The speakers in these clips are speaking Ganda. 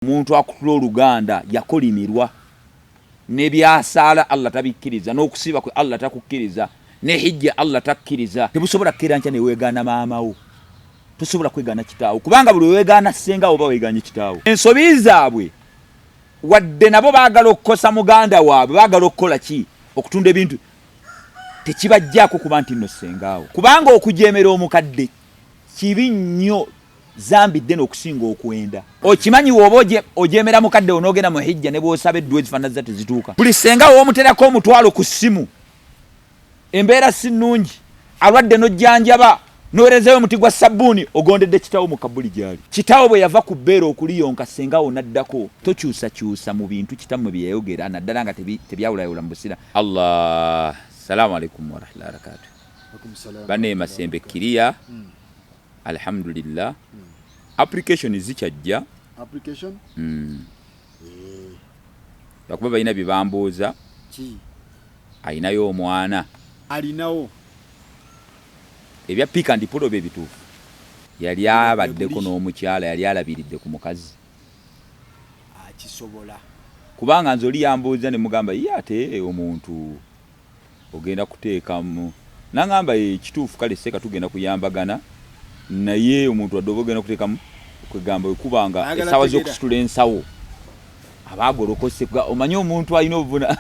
Omuntu akutula oluganda yakolimirwa n'ebyasaala Allah tabikkiriza n'okusiba kwe Allah takukkiriza ne hijja Allah takkiriza tebusobola kkerancha ne weegaana maamawo tosobola kwegaana kitaawo kubanga buli weegaana ssenga oba weeganye kitaawo ensobi zaabwe wadde nabo baagala okukosa muganda waabwe baagala okukola ki okutunda ebintu tekibajjaako kuba nti nno ssengaawo kubanga okujeemera omukadde kibi nnyo zambidde n'okusinga okwenda okimanyi w'oba ojeemera mukadde onoogenda mu hijja ne bw'osaba eddwa ezifaanana tezituuka buli senga w'omuterako omutwalo ku ssimu embeera si nnungi alwadde n'ojjanjaba n'oweerezayo omuti gwa sabbuuni ogondedde kitaawo mu kabbuli gy'ali kitaawo bwe yava ku bbeera okuliyonka sengawo n'addako tokyusakyusa mu bintu kitammwe bye yayogera naddala nga tebyawulayawula mu busira Allah salaamu alaikum warahmatullahi wabarakatuh bane masembe kiriya alhamdulillah application zikyajja application bakuba balina bibambuuza ayinayo omwana alinawo ebya pick and pull bye bituufu yali abaddeko n'omukyala yali alabiridde ku mukazi akisobola kubanga nze oli yambuuza ne mugamba ye ate omuntu ogenda kuteekamu nangamba ekituufu kale seka tugenda kuyambagana naye omuntu wadde oba ogenda kuteekamu kwegamba wekubanga essaawa z'okusitula ensawo abaagolokose omanye omuntu alina obuvuna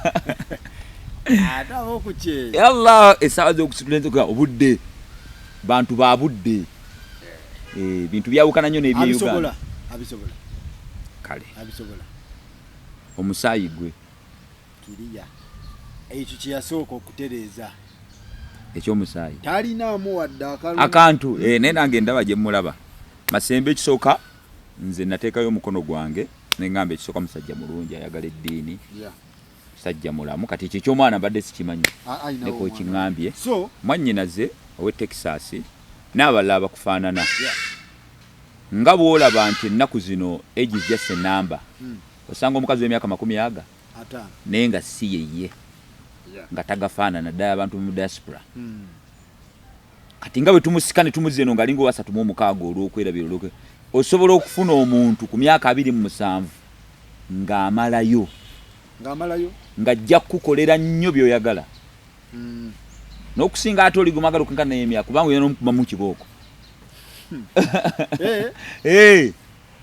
Allah essaawa z'okusitula ensawo obudde bantu ba budde bintu byawukana nnyo n'ebyeyuganda abisobola kale abisobola omusaayi gwe kiriya ekyo kyeyasooka okutereeza ekyomusaayi talinaamu wadde akantu naye nange ndaba gye mulaba masembe ekisooka nze nateekayo omukono gwange neŋŋamba ekisooka musajja mulungi ayagala eddiini musajja mulamu kati ekyo ekyomwana mbadde sikimanyi neko kiŋŋambye mwannyinaze owe Texas n'abalala abakufaanana nga bw'olaba nti ennaku zino age is just a number osanga omukazi w'emyaka 50 naye nga si yeye nga tagafaanana ddala abantu mu diaspora kati nga bwe tumusika ne tumuzi eno ng'alinga owa 36 olw'okwerabira osobola okufuna omuntu ku myaka 27 ng'amalayo ng'ajja kukukolera nnyo by'oyagala n'okusinga ate oli gumagala okunkana n'emyaka kubanga oyina n'omukuba mu kibooko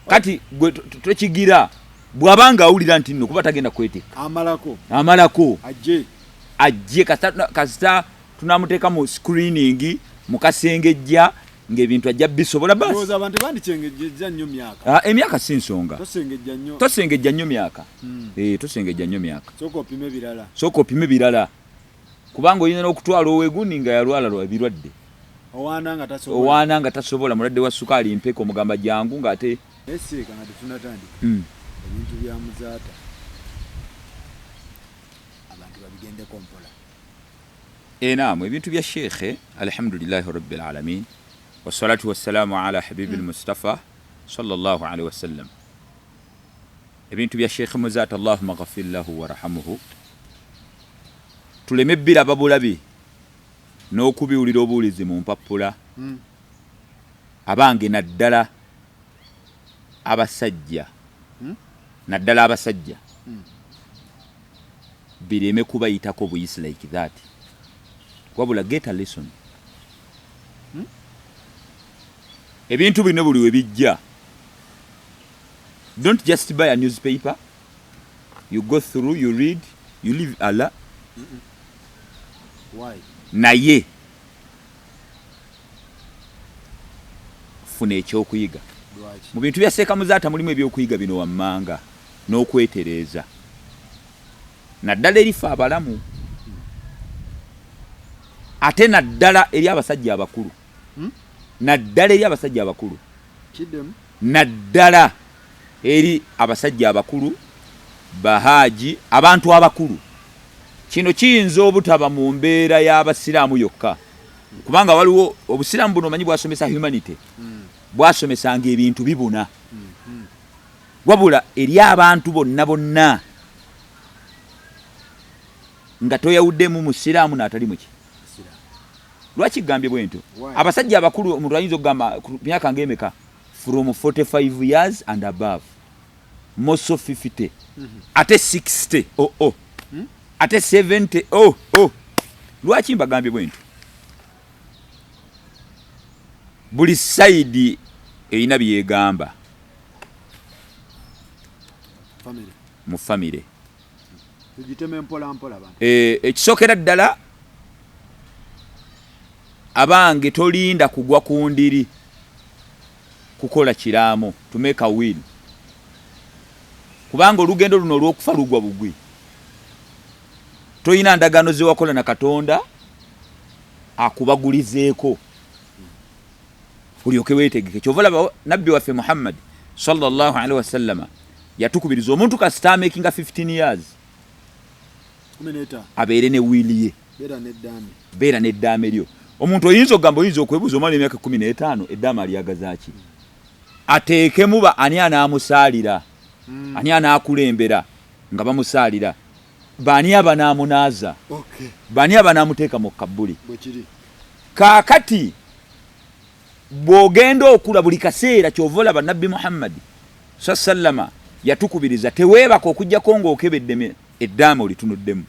kati gwe twekigira bw'abanga awulira nti nno kuba tagenda kweteeka amalako ajje kasita tunamuteeka mu screening mu kasengejja ng'ebintu ajja bisobola basi emyaka si nsonga tosengejja nnyo myaka tosengejja nnyo myaka sooka opime birala kubanga oyina n'okutwala oweguni nga yalwala ebirwadde owaana nga tasobola mulwadde wa sukaali mpeka omugamba jangu ng'ate ebintu bya Muzaata abantu babigendeko mpola naam ebintu bya Sheikh alhamdulillahi rabbil alamin wassalatu wassalamu ala habibil mustafa sallallahu alaihi wasallam ebintu bya Sheikh Muzata Allahumma ghafir lahu warhamhu tuleme biraba bulabi n'okubiwulira obuwulizi mu mpappula abange naddala abasajja bireme kubayitako buyisi like that wabula get a lesson ebintu bino buli we bijja don't just buy a newspaper you go through you read you leave Allah why naye funa ekyokuyiga mu bintu bya Sheikh Muzaata mulimu ebyokuyiga bino wammanga n'okwetereeza naddala erifa abalamu ate naddala eri abasajja abakulu naddala eri abasajja abakulu naddala eri abasajja abakulu bahaaji abantu abakulu kino kiyinza obutaba mu mbeera y'abasiraamu yokka kubanga waliwo obusiraamu buno omanyi bwasomesa humanity bwasomesanga ebintu bibuna wabula eri abantu bonna nga toyawuddemu musiraamu n'atali muki lwaki gambye bwento abasajja abakulu omuntu ayinza okugamba ku myaka ng'emeka from 45 years and above moso 50 ate 60 ate 70 lwaki mbagambye bwentu buli saidi erina byegamba mu famire ekisookera ddala abange tolinda kugwa ku ndiri kukola kiraamo to make a will kubanga olugendo luno olw'okufa lugwa bugwi toyina ndagano ze wakola na Katonda akubagulizeeko olyoke weetegeke kyovalaba nabbi waffe Muhammad sallallahu alaihi wasallama yatukubiriza omuntu kasita makinga 15 years abeere ne wiili ye beera n'eddaame lyo omuntu oyinza okugamba oyinza okwebuuza omwana emyaka 15 eddaama alyagazaaki ateekemuba ani anaamusaalira ani anaakulembera nga bamusaalira bani abanaamunaaza bani abanaamuteeka mu kabbuli kaakati bw'ogenda okula buli kaseera kyova olaba nabbi Muhammad sallama yatukubiriza teweebaka okujjako ng'okebedde eddaama olitunuddemu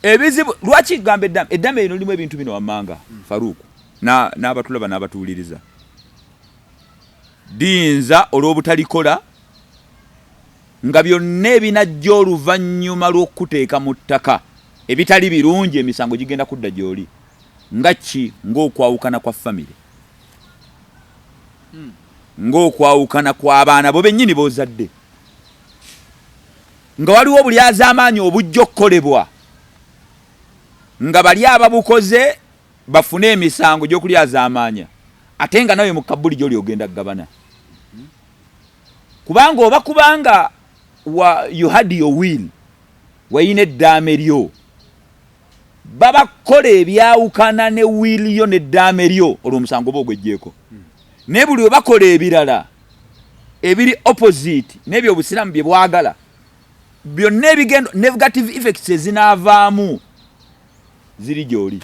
ebizibu lwaki gamba eddaama lino limu ebintu bino wammanga Faruku n'abatulaba n'abatuwuliriza diyinza olw'obutalikola nga byonna ebinajja oluvannyuma lw'okuteeka mu ttaka ebitali birungi emisango gigenda kudda gy'oli nga ki ng'okwawukana kwa famire ng'okwawukana kw'abaana bo bennyini b'ozadde nga waliwo obulyaza amaanyi obujja okukolebwa nga bali ababukoze bafune emisango gy'okulyaza amaanya ate nga nawe mu kabbuli gy'oli ogenda kugabana kubanga you had your will wayina eddaame lyo babakola ebyawukana ne will yo n'eddaame lyo olwo omusango oba ogwejjeeko naye buli webakola ebirala ebiri opposite n'ebyo obusiraamu bye bwagala byonna ebigendo negative effects ezinaavaamu ziri gy'oli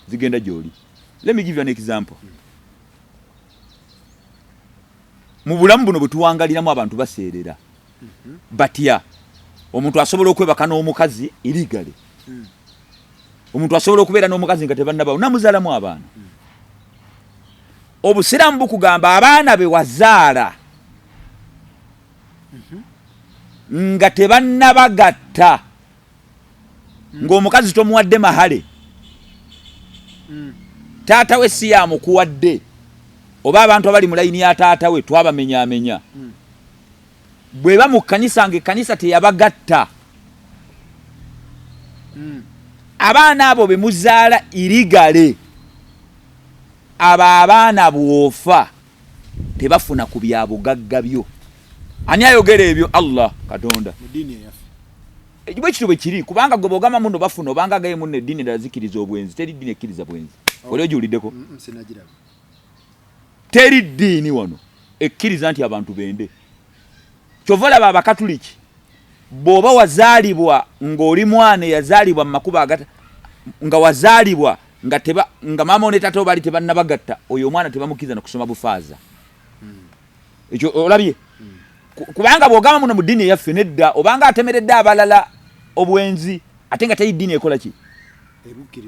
zigenda gy'oli. Let me give you an example. Mu bulamu buno bwe tuwangaliramu abantu baseerera batya omuntu asobola okwebaka n'omukazi irigale omuntu asobola okubeera n'omukazi nga tebannaba namuzaalamu abaana obusiraamu bukugamba abaana be wazaala nga tebannabagatta ng'omukazi tomuwadde mahale taata we si yamukuwadde oba abantu abali mu layini ya taata we twabamenyaamenya bwe ba mu kkanisa ng'ekkanisa teyabagatta abaana abo be muzaala irigale abo abaana bw'ofa tebafuna ku bya bugagga byo. Ani ayogera ebyo? Allah Katonda. Bwe kityo bwe kiri kubanga gwe bw'ogamba muno bafuna obanga gaye muno eddiini ddala zikiriza obwenzi teri ddiini ekkiriza bwenzi. Oli ogiwuliddeko? Teri ddiini wano ekkiriza nti abantu bende. Kyova olaba Abakatuliki bw'oba wazaalibwa ng'oli mwana eyazaalibwa mu makubo nga wazaalibwa nga maama ne taata bali tebannabagatta oyo omwana tebamukiriza na kusoma bufaaza. Ekyo olabye? Kubanga bw'ogamba muno mu ddiini eyaffe nedda obanga atemeredde abalala obwenzi ate nga teri ddiini ekola ki?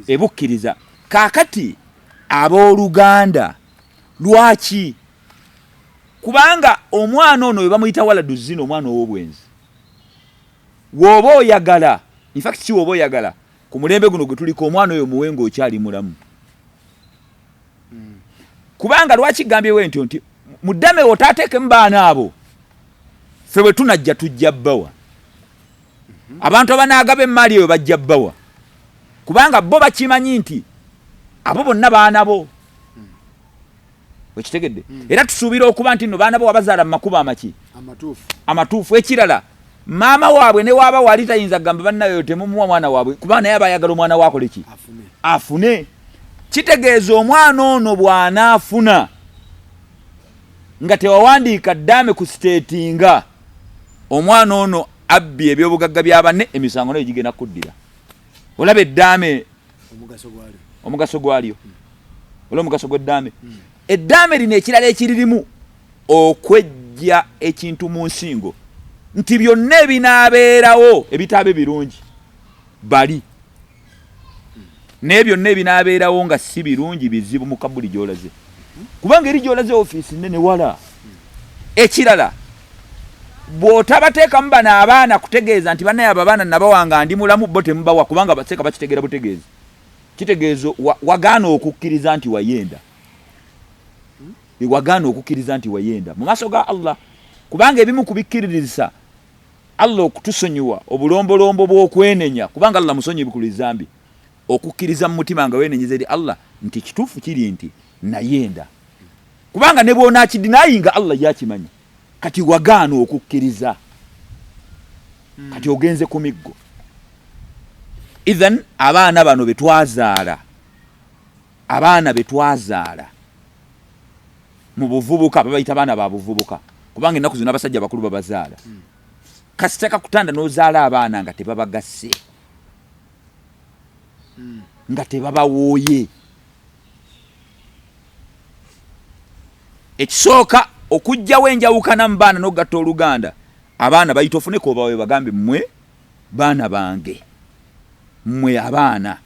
Ebukkiriza. Kaakati abooluganda lwaki? Kubanga omwana ono we bamuyita waladu zino omwana ow'obwenzi w'oba oyagala in fact si w'oba oyagala ku mulembe guno gwe tuliko omwana oyo muwe ng'okyali mulamu. Kubanga lwaki gambye we nti muddame otaateekemu baana abo ffe bwe tunajja tujja bbawa abantu abanaagaba emmaali eyo bajja bbawa kubanga bo bakimanyi nti abo bonna baana bo wekitegedde era tusuubira okuba nti nno baana bo wabazaala mu makubo amaki amatuufu. Ekirala maama waabwe ne waaba wali tayinza kugamba bannayo temumuwa mwana waabwe kubanga naye abayagala omwana waakole ki? Afune. Kitegeeza omwana ono bw'anaafuna nga tewawandiika ddaame ku siteetinga omwana ono abbye ebyobugagga bya banne emisango nayo gigenda kuddira. Olaba eddaame omugaso gwalyo olaba omugaso gw'eddaame. Eddaame lino ekirala ekiririmu okujja ekintu mu nsingo nti byonna ebinaabeerawo ebitaabe birungi bali naye byonna ebinaabeerawo nga si birungi bizibu mu kabuli gy'olaze kubanga eri gy'olaze ofiisi nnene wala ekirala bw'otabateekamu bano abaana kutegeeza nti bannaye abo abaana nabawanga ndi mulamu bo temubawa kubanga baseeka bakitegeera butegeezi kitegeezo wagaana okukkiriza nti wayenda wagaana okukkiriza nti wayenda mu maaso ga Allah kubanga ebimu kubikkiririzisa Allah okutusonyiwa obulombolombo bw'okwenenya kubanga Allah musonyivu ku zambi okukkiriza mu mutima nga weenenyeza eri Allah nti kituufu kiri nti nayenda kubanga ne bw'onaakidinayinga Allah yakimanyi kati wagaana okukkiriza kati ogenze ku miggo Idhan abaana bano betwazaala mu buvubuka babayita abaana ba buvubuka kubanga ennaku zino abasajja bakulu babazaala kasiteka kutanda n'ozaala abaana nga tebabagasse nga tebabawooye ekisooka okujjawo enjawukana mu baana n'ogatta oluganda abaana bayita ofuneko obawe bagambe mmwe baana bange mmwe abaana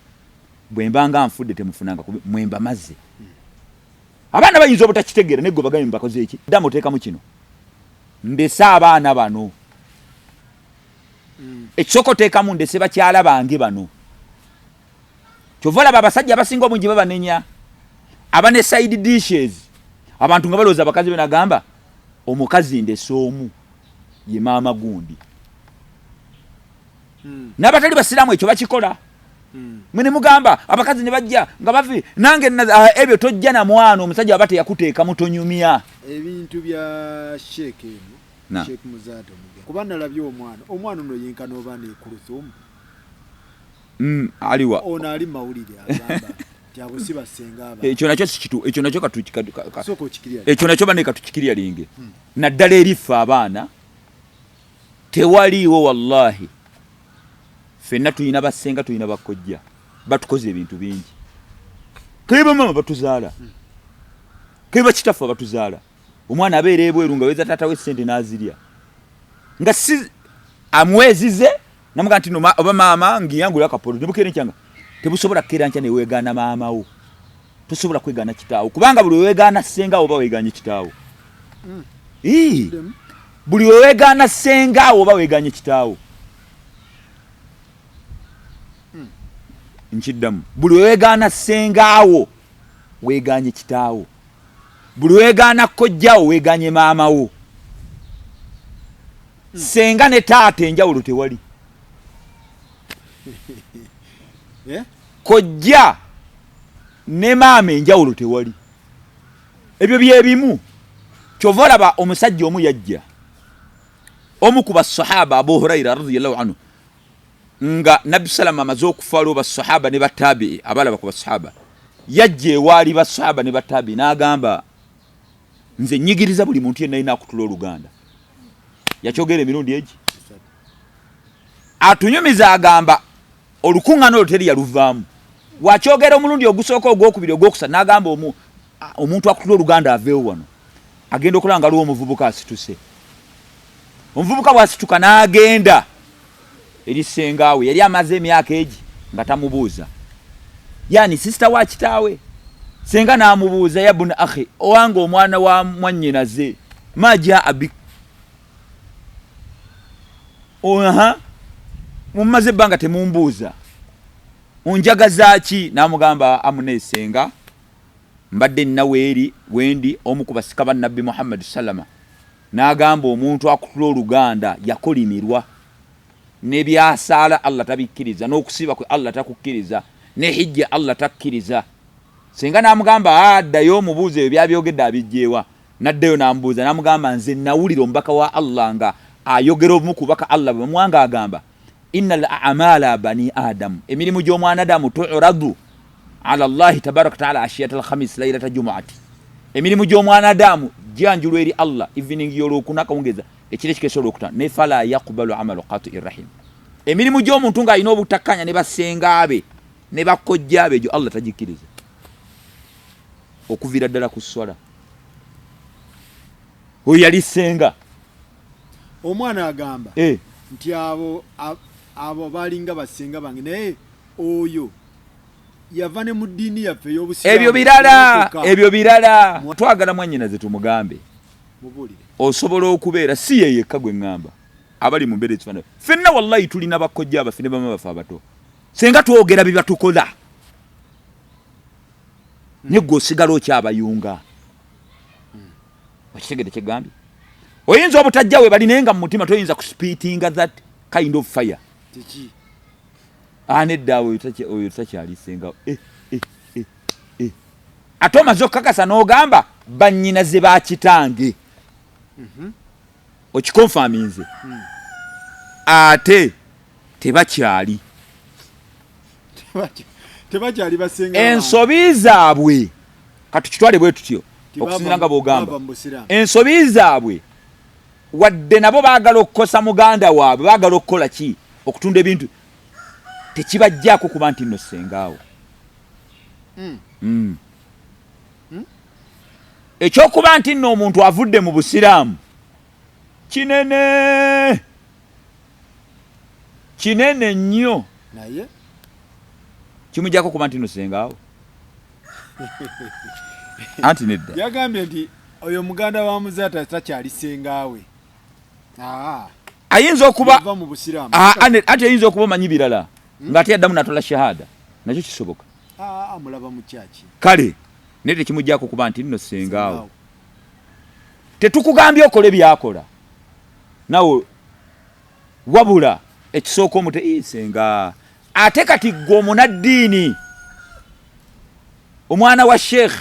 bwe mbanga nfudde temufunanga mmwe mbamaze abaana bayinza obutakitegeera neggo bagambe mbakoze eki ddamu oteekamu kino ndese abaana bano ekisooka oteekamu ndese bakyala bange bano kyova olaba abasajja abasinga obungi babanenya abane side dishes abantu nga balowooza abakazi be nagamba omukazi ndese omu ye maama gundi n'abatali basiraamu ekyo bakikola mwe ne mugamba abakazi ne bajja nga bavi nange ebyo tojja na mwana omusajja waba teyakuteeka mutonyumya ebintu bya Sheikh Sheikh Muzata kuba nalabye omwana ono yenkana oba ne Kulthum aliwa ono ali mawulire agamba tyabo si basenga aba ekyo nakyo sikitu ekyo nakyo soko kikiriya ekyo nakyo bane katukikiriya linge naddala erifa abaana tewaliwo wallahi fenna tuyina basenga tuyina bakojja batukoze ebintu bingi kaiba mama batuzaala kaiba kitaffe batuzaala omwana abeera ebweru nga weza taata we ssente n'azirya nga si amwezize namuga nti oba maama ngiyangula akapolo nebukere nkyanga tebusobola kukeera nkya neweegaana maama wo tosobola kwegaana kitaawo kubanga buli weweegaana ssengawo oba weeganye kitaawo buli weweegaana ssengawo oba weeganye kitaawo nkiddamu buli weweegaana ssengawo weeganye kitaawo buli weegaana kojjawo weeganye maama wo senga ne taata enjawulo tewali kojja ne maama enjawulo tewali ebyo byebimu kyova olaba omusajja omu yajja omu ku basahaba Abu Huraira radiyallahu anhu nga Nabbi salama amaze okufaalo basahaba ne batabi abalaba ku basahaba yajja ewaali basahaba ne batabi n'agamba nze nyigiriza buli muntu yenna alina akutula oluganda yakyogera emirundi egi atunyumiza agamba olukuŋŋaana olwo teri yaluvaamu wakyogera omulundi ogusooka ogwokubiri ogwokusatu n'agamba omuntu akutula oluganda aveewo wano agenda okulanga aliwo omuvubuka asituse omuvubuka bw'asituka n'agenda eri ssengaawe yali amaze emyaka egi nga tamubuuza yani sisita wa kitaawe senga n'amubuuza ya buna akhi owange omwana wa mwannyinaze maja abik mumaze ebbanga temumbuuza onjagaza ki n'amugamba amuneesenga mbadde nnaweeri wendi omu ku basika ba Nabbi Muhammad sallama n'agamba omuntu akutula oluganda yakolimirwa n'ebyasaala Allah tabikkiriza n'okusiba kwe Allah takukkiriza ne hijja Allah takkiriza senga n'amugamba addayo omubuuza ebyo byabyogedde abijjeewa n'addayo n'amubuuza n'amugamba nze nawulira omubaka wa Allah nga ayogera obumu ku baka Allah bwe mwanga agamba innal a'mala bani adam emirimu gy'omwana adamu tu'radu ala Allah tabaraka ta'ala ashiyat al-khamis laylata jumu'ati emirimu gy'omwana adamu gyanjulwa eri Allah evening y'olwokuna kawungeza ekire kikeso olwokutano ne fala yaqbalu amalu qati'ir rahim emirimu gy'omuntu nga alina obutakkanya ne basenga be ne bakojja be egyo Allah tagikkiriza okuvira ddala ku swala oyo yali senga. Omwana agamba nti abo balinga basenga bange naye oyo yava ne mu ddiini yaffe ey'Obusiraamu. Ebyo birala twagala mwannyinaze tumugambe osobola okubeera si ye yekka gwe ŋŋamba abali mu mbeera ekifaananyi. Ffenna wallahi tulina bakkojja abaffe ne bama baffe abato senga twogera bye batukola ne gwe osigala okyabayunga. Okitegedde kye gambye? Oyinza obutajja we bali naye nga mu mutima toyinza kuspiitinga that kind of fire. Nedda oyo takyali senga. Ate omaze okukakasa n'ogamba bannyinaze ba kitange. Okikonfaminze. Ate tebakyali basenga. Ensobi zaabwe katukitwale bwe tutyo okusinziira nga bw'ogamba. Ensobi zaabwe wadde nabo baagala okukosa muganda waabwe, baagala okukola ki? Okutunda ebintu. Tekibajjaako kuba nti nno sengaawo. Ekyokuba nti nno omuntu avudde mu Busiraamu kinene nnyo. Naye kimujjaako kuba nti nno sengaawo. Anti nedda. Yagambye nti oyo muganda wa Muzata takyali sengaawe. Ayinza okuba mu Busiraamu. Ate ayinza okuba omanyi birala ng'ate yaddamu natola shahada. Nakyo kisoboka. Mulaba mu kyaki. Kale nedda kimujjaako kuba nti nno sengaawo. Tetukugambye okole byakola nawe wabula ekisooka omute senga. Ate kati gwe omunaddiini omwana wa Sheikh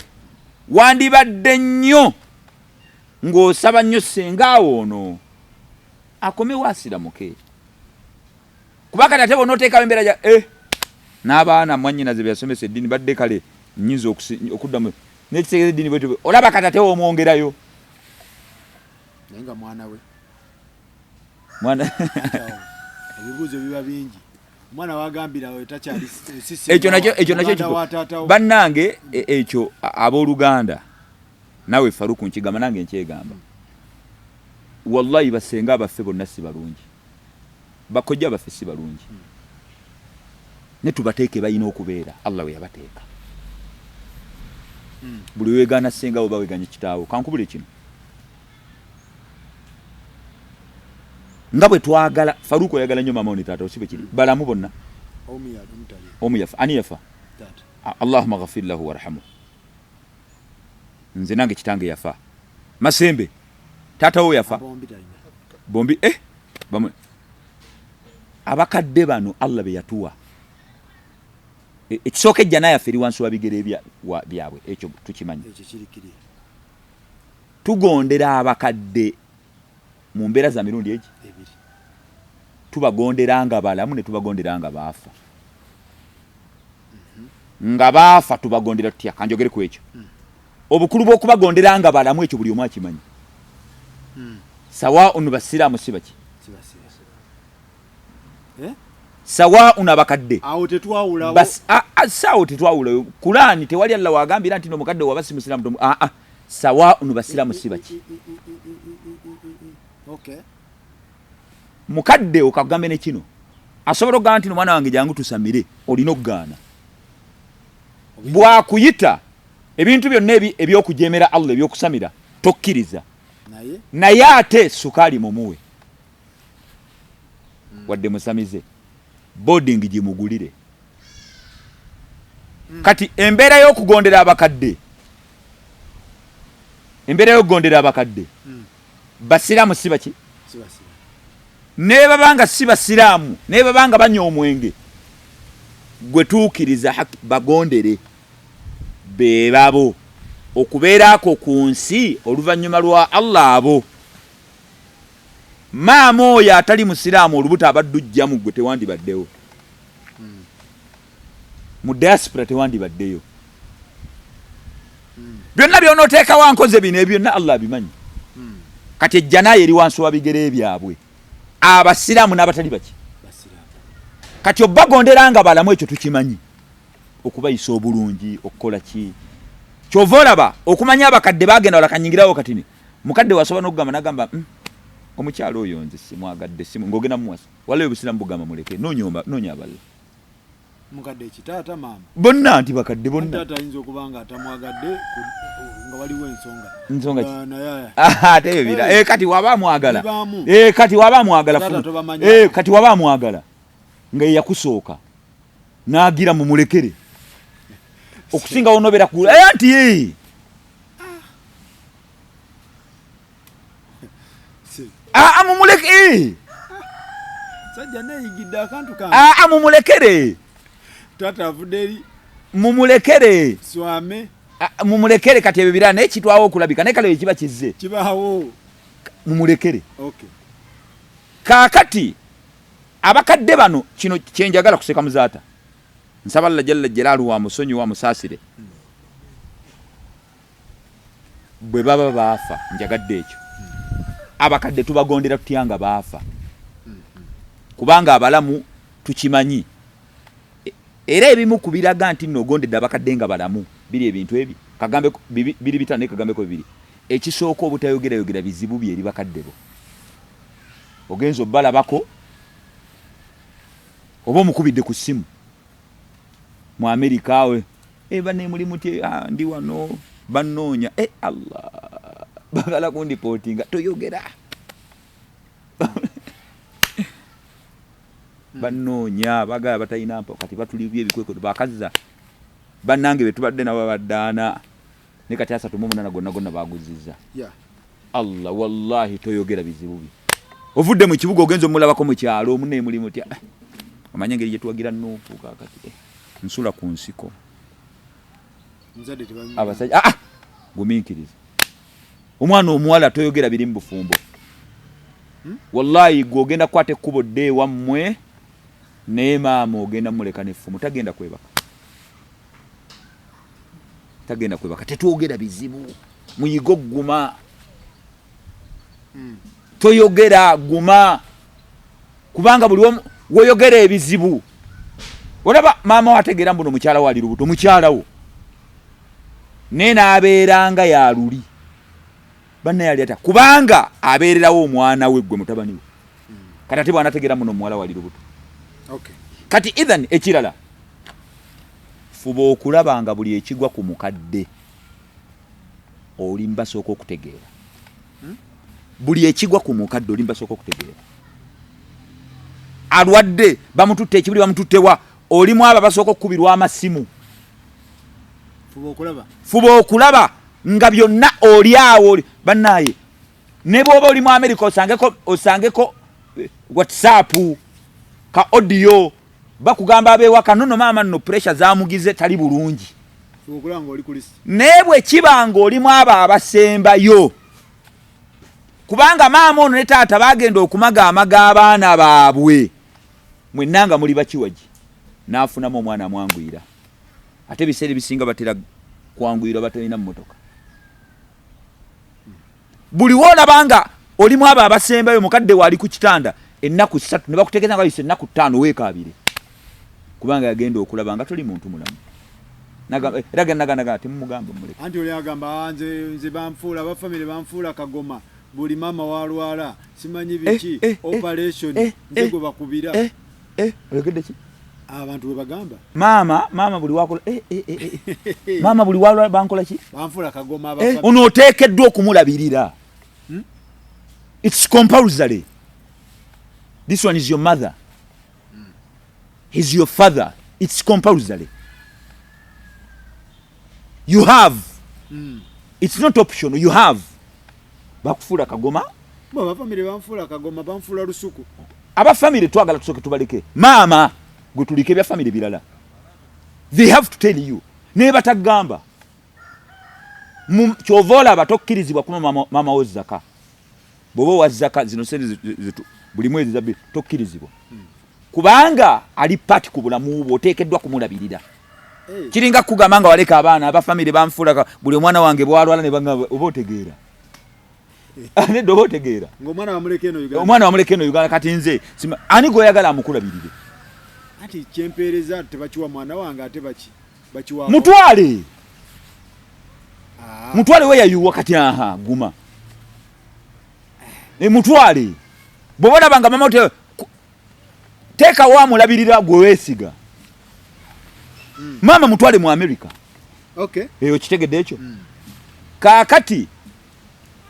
wandibadde nnyo ng'osaba nnyo sengaawo ono akomewo asiramuke. Kuba kati ate bonooteekawo embeera ja n'abaana mwannyinaze byasomesa eddiini badde kale nnyinza okuddamu n'ekitegeeza eddiini bwetu olaba kati ate omwongerayo. Naye nga mwana we ebibuuzo biba bingi. Omwana wagambira we takyali sisi. Ekyo nakyo bannange ekyo abooluganda nawe Faruku nkigamba nange nkyegamba. Wallahi basenga abaffe bonna si balungi, bakojja abaffe si balungi. Ne tubateeke balina okubeera Allah we yabateeka. Buli weegaana senga oba weeganye kitaawo. Kankubule kino nga bwe twagala Faruku oyagala nnyo mama ne taata osibe kiri balamu bonna. Omu yafa. Ani yafa? Allahumma ghafir lahu warhamhu. Nze nange kitange yafa. Masembe taata wo yafa. Bombi abakadde bano Allah be yatuwa. Ekisooka ejja naye aferi wansi wa bigere byabwe. Ekyo tukimanyi. Tugondera abakadde mu mbeera za mirundi egi. Tubagonderanga balamu ne tubagonderanga baafa. Nga baafa tubagondera tutya. Kanjogere ku ekyo. Obukulu bw'okubagonderanga balamu ekyo buli omu akimanyi. Sawaa'un basiraamu si baki. Sawaa'un abakadde. Awo tetwawulawo. Bas sawo tetwawulawo. Qur'ani tewali Allah wagambira nti n'omukadde waba si musiraamu. Sawaa'un basiraamu si baki. Okay. Mukadde okagambe ne kino asobola okugamba nti mwana wange jangu tusamire olina okugaana. Bwakuyita ebintu byonna ebyokujemera Allah ebyokusamira tokkiriza. Naye ate sukaali mumuwe wadde musamize boarding gimugulire. Kati embeera y'okugondera abakadde basiraamu si baki. Ne babanga si basiraamu ne babanga banywa omwenge gwe tuukiriza haki bagondere be babo okubeerako ku nsi oluvannyuma lwa Allah abo. Maama oyo atali musiraamu olubuto abaddujjamu gwe tewandibaddewo. Mu diaspora tewandibaddeyo. Byonna byonooteekawo nkoze bino byonna Allah abimanyi. Kati ejja naye eri wansi wa bigere byabwe. Abasiraamu n'abatali baki. Kati obagonderanga balamu ekyo tukimanyi. Okubayisa obulungi okukola ki. Kyova olaba okumanya abakadde bagenda balakanyingirawo katini. mukadde wasoba n'okugamba nagamba omukyalo oyo nze simwagadde simu ng'ogenda muwasa walayo obusiramu bugamba muleke noonya abalala mukadde ekitaata maama bonna nti bakadde bonna taata ayinza okuba nga atamwagadde nga waliwo ensonga ate ebyo bira kati waba amwagala kati waba amwagala kati waba amwagala nga ye yakusooka n'agira mumulekere okusinga onobera ku nti mumuleke sajja neeyigidde akantu mumulekere taata avudde eri mumulekere swame mumulekere kati ebyo bira naye kitwawo okulabika naye kale kiba kizze kibaawo mumulekere okay. Kaakati abakadde bano kino kyenjagala kuseka Muzaata nsaba Allah jalla jalaalu wa musonyi wa musaasire bwe baba baafa njagadde ekyo abakadde tubagondera tutyanga baafa kubanga abalamu tukimanyi era ebimu kubiraga nti nogondedde abakadde nga balamu biri ebintu ebi kagambe biri bitane kagambe ko bibiri ekisooka obutayogera bizibu bye eri bakadde bo ogenzo balabako oba omukubidde ku ssimu mu Amerika we bane muli muti ndi wano banoonya Allah bagala kundipotinga toyogera banoonya bagala batayina mpa kati batulibye ebikweko bakaza bannange betubadde nabo baddaana ne kati 38 gonna baguzizza Allah wallahi toyogera bizibu bi ovudde mu kibuga ogenzo mulabako mu kyalo omune muli muti amanya ngeri yetuwagira nuupu kakati nsula ku nsiko nzade tebanyi abasajja guminkiriza omwana omuwala toyogera biri mu bufumbo wallahi gogenda kwate kubo de wammwe ne maama ogenda muleka nefumu tagenda kwebaka tetwogera bizibu muyigo guma toyogera guma kubanga buli woyogera ebizibu olaba maama wategeera mbuno mukyala wali lubuto mukyalawo nena abeeranga yaluli banna yali ata kubanga abeererawo omwana we gwe mutabani we kati ate bwana tegeera muno muwala wali lubuto kati idhan ekirala fuba okulabanga buli ekigwa ku mukadde olimba sooka okutegeera buli ekigwa ku mukadde olimba sooka okutegeera alwadde bamututte ekibuli bamututtewa olimu abo basooka okukubirwa amasimu fuba okulaba nga byonna oli awo bannaye ne bw'oba oli mu Amerika osangeko WhatsApp ka audio bakugamba abewaka nono maama nno pressure zamugize tali bulungi naye bwe kibanga olimu abo abasembayo kubanga maama ono ne taata bagenda okumaga amaga abaana baabwe mwenanga muli bakiwagi naafunamu omwana amwanguyira ate biseera bisinga batera kwanguyira batalina mmotoka buli woolabanga olimu abo abasembayo mukadde waali ku kitanda ennaku 3 ne bakutegeeza nga yise ennaku 5 weekaabire kubanga yagenda okulaba nga toli muntu mulamu naga temumugamba muleka anti oli agamba nze banfuula abafamile banfuula kagoma buli maama walwala simanyi biki operation nze gwe bakubira oyogedde ki abantu we bagamba maama buli wakola maama buli walwala bankola ki banfuula kagoma abafamile onooteekeddwa okumulabirira it's compulsory. This one is your mother. He's your father. It's compulsory. You have. It's not optional. You have. Bakufula kagoma. Baba family banfula kagoma banfula lusuku. Aba family twagala tusoke tubaleke. Mama gutulike bya family bilala. They have to tell you. Ne batagamba. Chovola batokkirizibwa kuma mama ozaka. Bobo wazaka zino sente zitu buli mwezi zabbi tokkirizibwa kubanga ali pati ku bulamu bwo oteekeddwa kumulabirira kiringa kugamba nga waleka abaana aba family banfula buli mwana wange bwalwala ne banga oba otegeera ne dobo otegeera ng'omwana wamuleka eno Uganda omwana wamuleka eno Uganda kati nze ani goyagala amukulabirire ati kyempeereza tebakiwa mwana wange ate bakiwa mutwale we yayuwa kati guma mutwale bw'oba olaba nga mama teeka wamulabirira gwe weesiga mama mutwale mu America. Okitegedde ekyo? Kaakati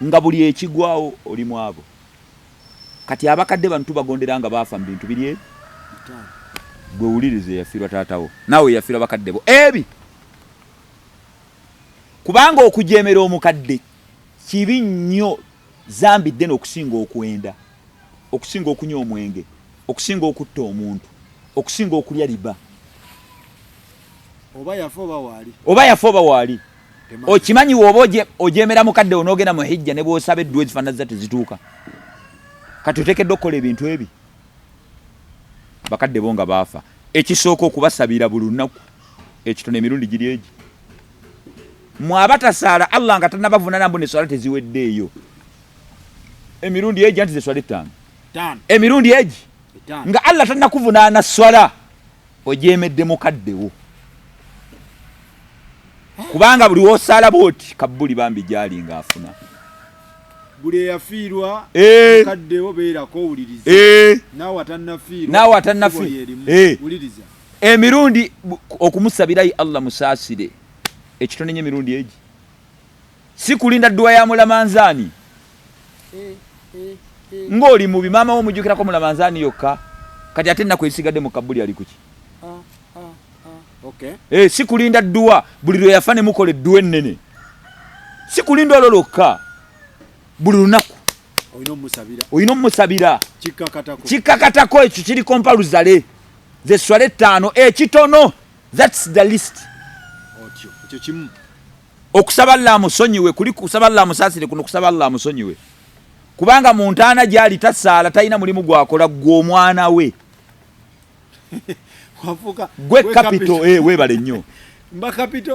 nga buli ekigwawo oli mu abo kati abakadde bano tubagondera nga baafa mu bintu biri ebi gwe wulirize yafiirwa taatawo naawe yafiirwa bakadde bo ebi kubanga okujeemera omukadde kibi nnyo zambidde n'okusinga okuwenda okusinga okunywa omwenge okusinga okutta omuntu okusinga okulya liba oba yafa oba waali okimanyi wooba ojeemera mukadde onoogenda mu hijja ne bw'osaba eddwa ezifaanana za tezituuka kati oteekeddwa okukola ebintu ebi bakadde bo nga baafa ekisooka okubasabira buli lunaku ekitono emirundi giri egi mwabatasaala Allah nga tannabavunana mbu neswala teziweddeeyo emirundi egi anti zeswala 5 emirundi egi nga Allah tannakuvunaana swala ojeemedde mukaddewo kubanga buli wosaala bwoti kabbuli bambi gyali ng'afuna buli eyafiirwa mukaddewo beerako owuliriza naawe atannafiirwa wuliriza emirundi okumusabirayo Allah musaasire ekitone emirundi egi si kulinda dduwa ya mulamanzaani ng'oli mubi maama wo mujjukirako mulamanzaani yokka kati ate ennaku ezisigadde mu kabbuli ali kuki si kulinda dduwa buli lwe yafa ne mukola edduwa ennene si kulinda olwo lwokka buli lunaku olina omusabira kikkakatako ekyo kiri kompaluzale zeswale 5 ekitono thats the list okusaba Allah amusonyiwe kuli kusaba Allah amusaasire kuno kusaba Allah amusonyiwe kubanga mu ntaana gyali tasaala talina mulimu gwakola gw'omwana we gwe kapito weebale nnyo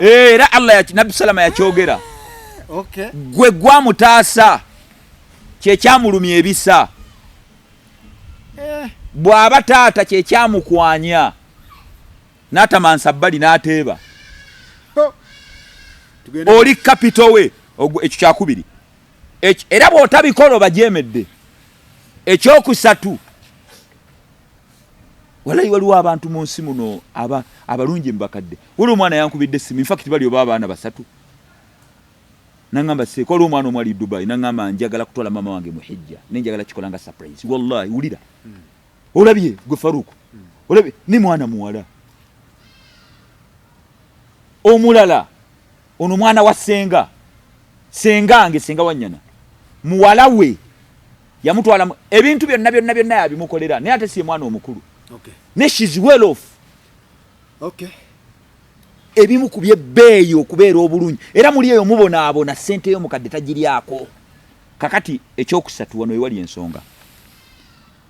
era Allah nabbi salama yakyogera gwe gwamutaasa kyekyamulumya ebisa bw'aba taata kyekyamukwanya n'atamansa bbali n'ateeba oli kapito we ekyo kyakubiri era bw'otabikola obajeemedde ekyokusatu walayi waliwo abantu mu nsi muno abalungi mu bakadde waliwo omwana yankubidde essimu infacti bali oba abaana 3 naŋŋamba seeko waliwo omwana omu ali Dubai naŋŋamba njagala kutwala mama wange mu hijja naye njagala kikola nga surprise wallahi wulira olabye gwe Faruku olabye ni mwana muwala omulala ono mwana wa sengange senga wannyana muwala we yamutwala ebintu byonna yabimukolera naye ate si mwana omukulu ne she's well off ebimu ku byebbeeyi okubeera obulungi era muli eyo mubonaabona ssente y'omukadde tagiryako kakati ekyokusatu wano ewali ensonga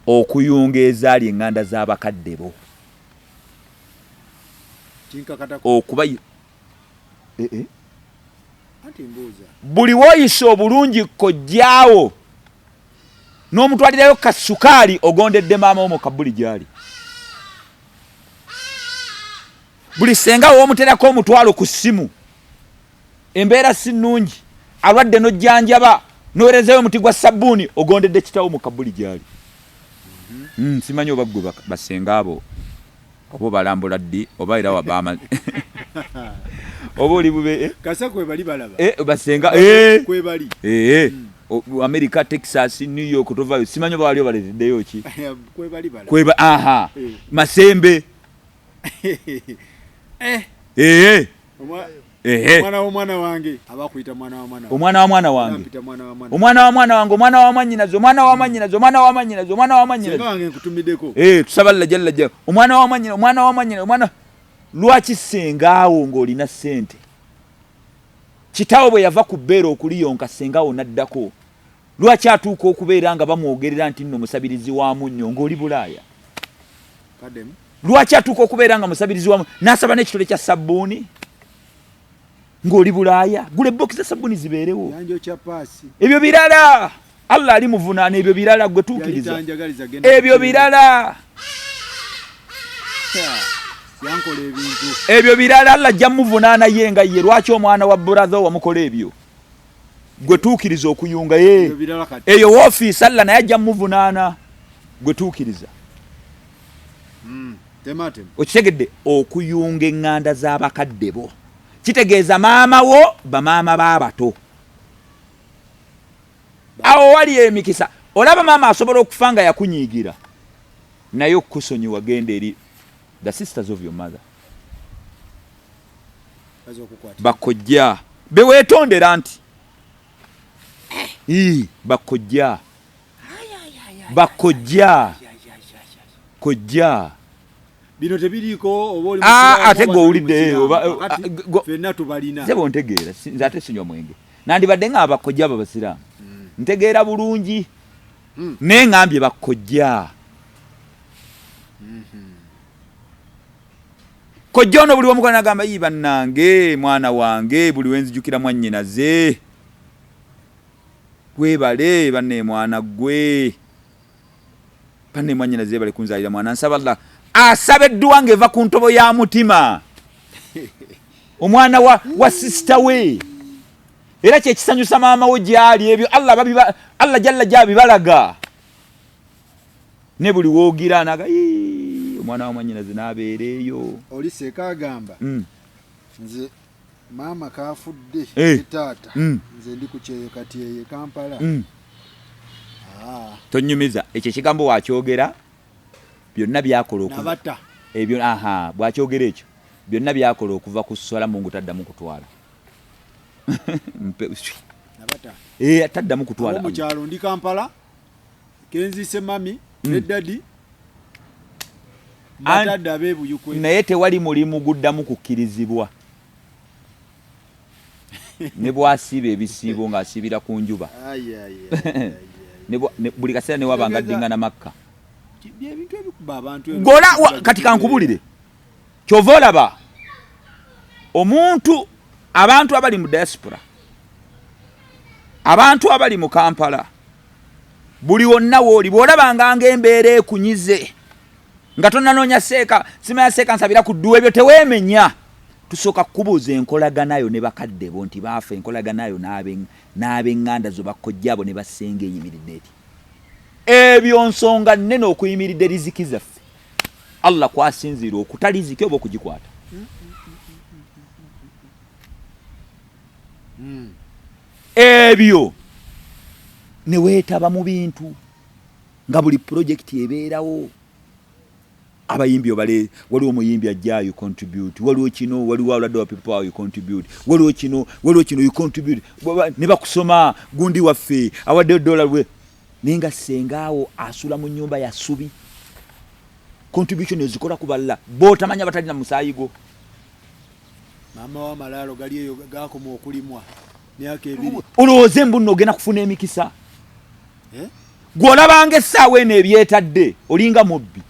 okuyunga ezaali eŋŋanda z'abakadde bo okuba buli woyisa obulungi kojjaawo n'omutwalirayo kasukaali ogondedde maama wo mu kabbuli gyali buli senga w'omuterako omutwalo ku ssimu embeera si nnungi alwadde n'ojjanjaba n'owerezayo omuti gwa sabbuuni ogondedde kitawo mu kabbuli gyali simanyi oba ggwe basenga abo oba balambula ddi oba era wabama oba oli bube kasa kwebali balaba basenga kwebali America, Texas, New York tovayo simanyi oba wali obaleteddeyo ki kwebali balaba kweba Masembe omwana wange abakuyita mwana wa mwana omwana wa mwana wange omwana wa mwana wange omwana wa manyinazo omwana wa manyinazo omwana wa manyinazo omwana wa manyinazo wange nkutumiddeko tusaba Allah jalla jalla omwana wa manyinazo omwana wa manyinazo omwana lwaki sengaawo ng'olina ssente kitawo bwe yava ku bbeera okuliyonka sengaawo naddako lwaki atuuka okubeera nga bamwogerera nti nno musabirizi wa munnyo ng'oli Bulaaya lwaki atuuka okubeera nga musabirizi wa n'asaba n'ekitole kya sabbuuni ng'oli Bulaaya gula ebbokisi za sabbuuni zibeerewo ebyo birala Allah ali muvunaana ebyo birala gwe tuukiriza ebyo birala yankola ebintu ebyo birala Allah ajja muvunaana ye nga ye lwaki omwana wa brother wamukola ebyo gwe tuukiriza okuyunga ye eyo woofiisi alla naye ajja muvunaana gwe tuukiriza okitegedde okuyunga eŋŋanda z'abakadde bo kitegeeza maama wo bamaama b'abato awo wali emikisa olaba maama asobola okufa nga yakunyiigira naye okukusonyiwa genda eri the sisters of your mother bakojja beweetondera nti bakojja kojja bino tebiriiko oba oli ate gwe owulidde ffenna tubalina ze bontegeera nze ate sinywa mwenge nandibadde nga abakojja abo basiraamu ntegeera bulungi naye ŋambye bakojja kojja ono buli wamukola nagamba yi bannange mwana wange buli wenzijukira mwannyinaze gwebale banne mwana gwe banne mwannyinaze bale kunzalira mwana nsaba Allah asabeddwa ng'eva ku ntobo ya mutima omwana wa sisita we era kyekisanyusa maama wo gyali ebyo Allah jalla gyabibalaga ne buli woogira naga omwana wa mwannyinaze n'abeera eyo oli seeka agamba nze maama kaafudde taata nze ndi ku kyeyo kati eyo Kampala tonnyumiza ekyo ekigambo wakyogera byonna byakola ebyo bwakyogera ekyo byonna byakola okuva ku sswala Mungu taddamu kutwala taddamu kutwala mu kyalo ndi Kampala kenzise mami ne dadi batadde ab'ebuyukwe naye tewali mulimu guddamu kukkirizibwa ne bwasiiba ebisiibo ng'asiibira ku njuba buli kaseera ne waba nga ddingana Makka gola kati kankubulire kyova olaba abantu abali mu diaspora abantu abali mu Kampala buli wonna wooli bw'olabanga ng'embeera ekunyize nga tonnanoonya seeka simanya seeka nsabira ku dduwa ebyo teweemenya tusooka kubuuza enkolaganayo ne bakadde bo nti baafa enkolaganayo n'ab'eŋŋanda zo bakojja abo ne basenga eyimiridde eti ebyo nsonga nnene okuyimiridde riziki zaffe Allah kwasinziira okutaliziki oba okugikwata ebyo ne weetaba mu bintu nga buli projekiti ebeerawo abayimbi waliwo omuyimbi ajjayo contribute waliwo kino waliwo aladde wa people you contribute waliwo kino you contribute ne bakusoma gundi waffe awadde $1 lwe ninga sengaawo asula mu nnyumba ya ssubi contribution ezikola ku balala bootamanya batalina musaayigo maama wa malaalo gali eyo gaakoma okulimwa myaka 2 olowooze mbunno ogenda kufuna emikisa gw'olabanga essaawa eno ebyetadde olinga mubbi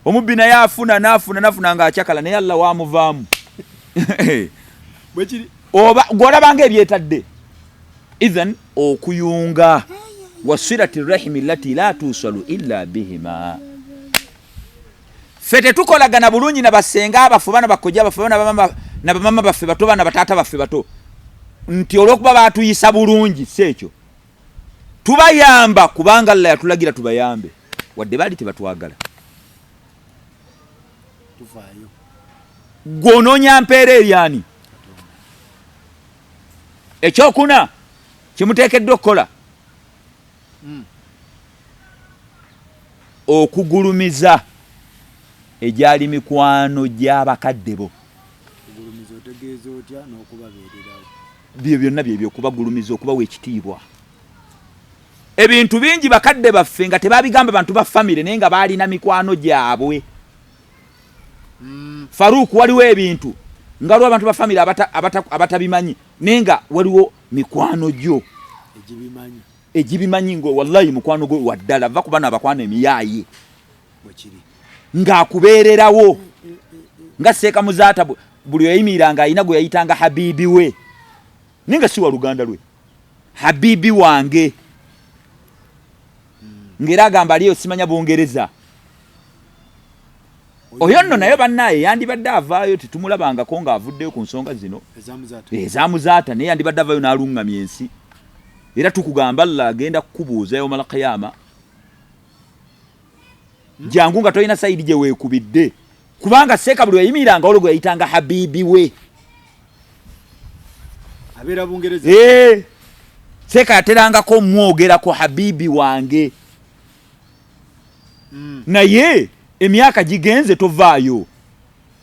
omubbi naye nafuna ng'akyakala naye Allah wamuvaamu oba gw'olabanga ebyetadde ithan okuyunga wasilati rahimi lati la tusalu illa bihima ffe tetukolagana bulungi na basenga abafu bana bakojja baffe na bamama baffe bato bana bataata baffe bato nti olw'okuba baatuyisa bulungi si ekyo tubayamba kubanga Allah yatulagira tubayambe wadde baali tebatwagala tufaayo gw'onoonya mpeera eryani ekyokuna kimuteekeddwa okukola okugulumiza egyali mikwano gy'abakadde bo byo byonna byebyo okubagulumiza okubawa ekitiibwa ebintu bingi bakadde baffe nga tebabigamba bantu ba famire naye nga baalina mikwano gyabwe Faruku waliwo ebintu nga waliwo abantu ba famire abatabimanyi naye nga waliwo mikwano gyo egibimanyi ngo wallahi mukwano gwo waddala va kubana abakwano emiyaayi ng'akubeererawo nga Sheikh Muzata buli yayimiranga ayina gwe yayitanga habibi we ninga si wa luganda lwe habibi wange ngera agamba aliyo simanya Bungereza oyo nno naye bannaye yandibadde avaayo tetumulabangako ng'avuddeyo ku nsonga zino eza Muzata naye yandibadde avaayo n'alungamya ensi era tukugamba Allah agenda kukubuuza yawmal qiyama jangu nga toyina sayidi gye weekubidde kubanga seeka buli weyimiranga olwo gwe yayitanga habibi we abeera Bungereza seeka yaterangako mwogerako habibi wange naye emyaka gigenze tovaayo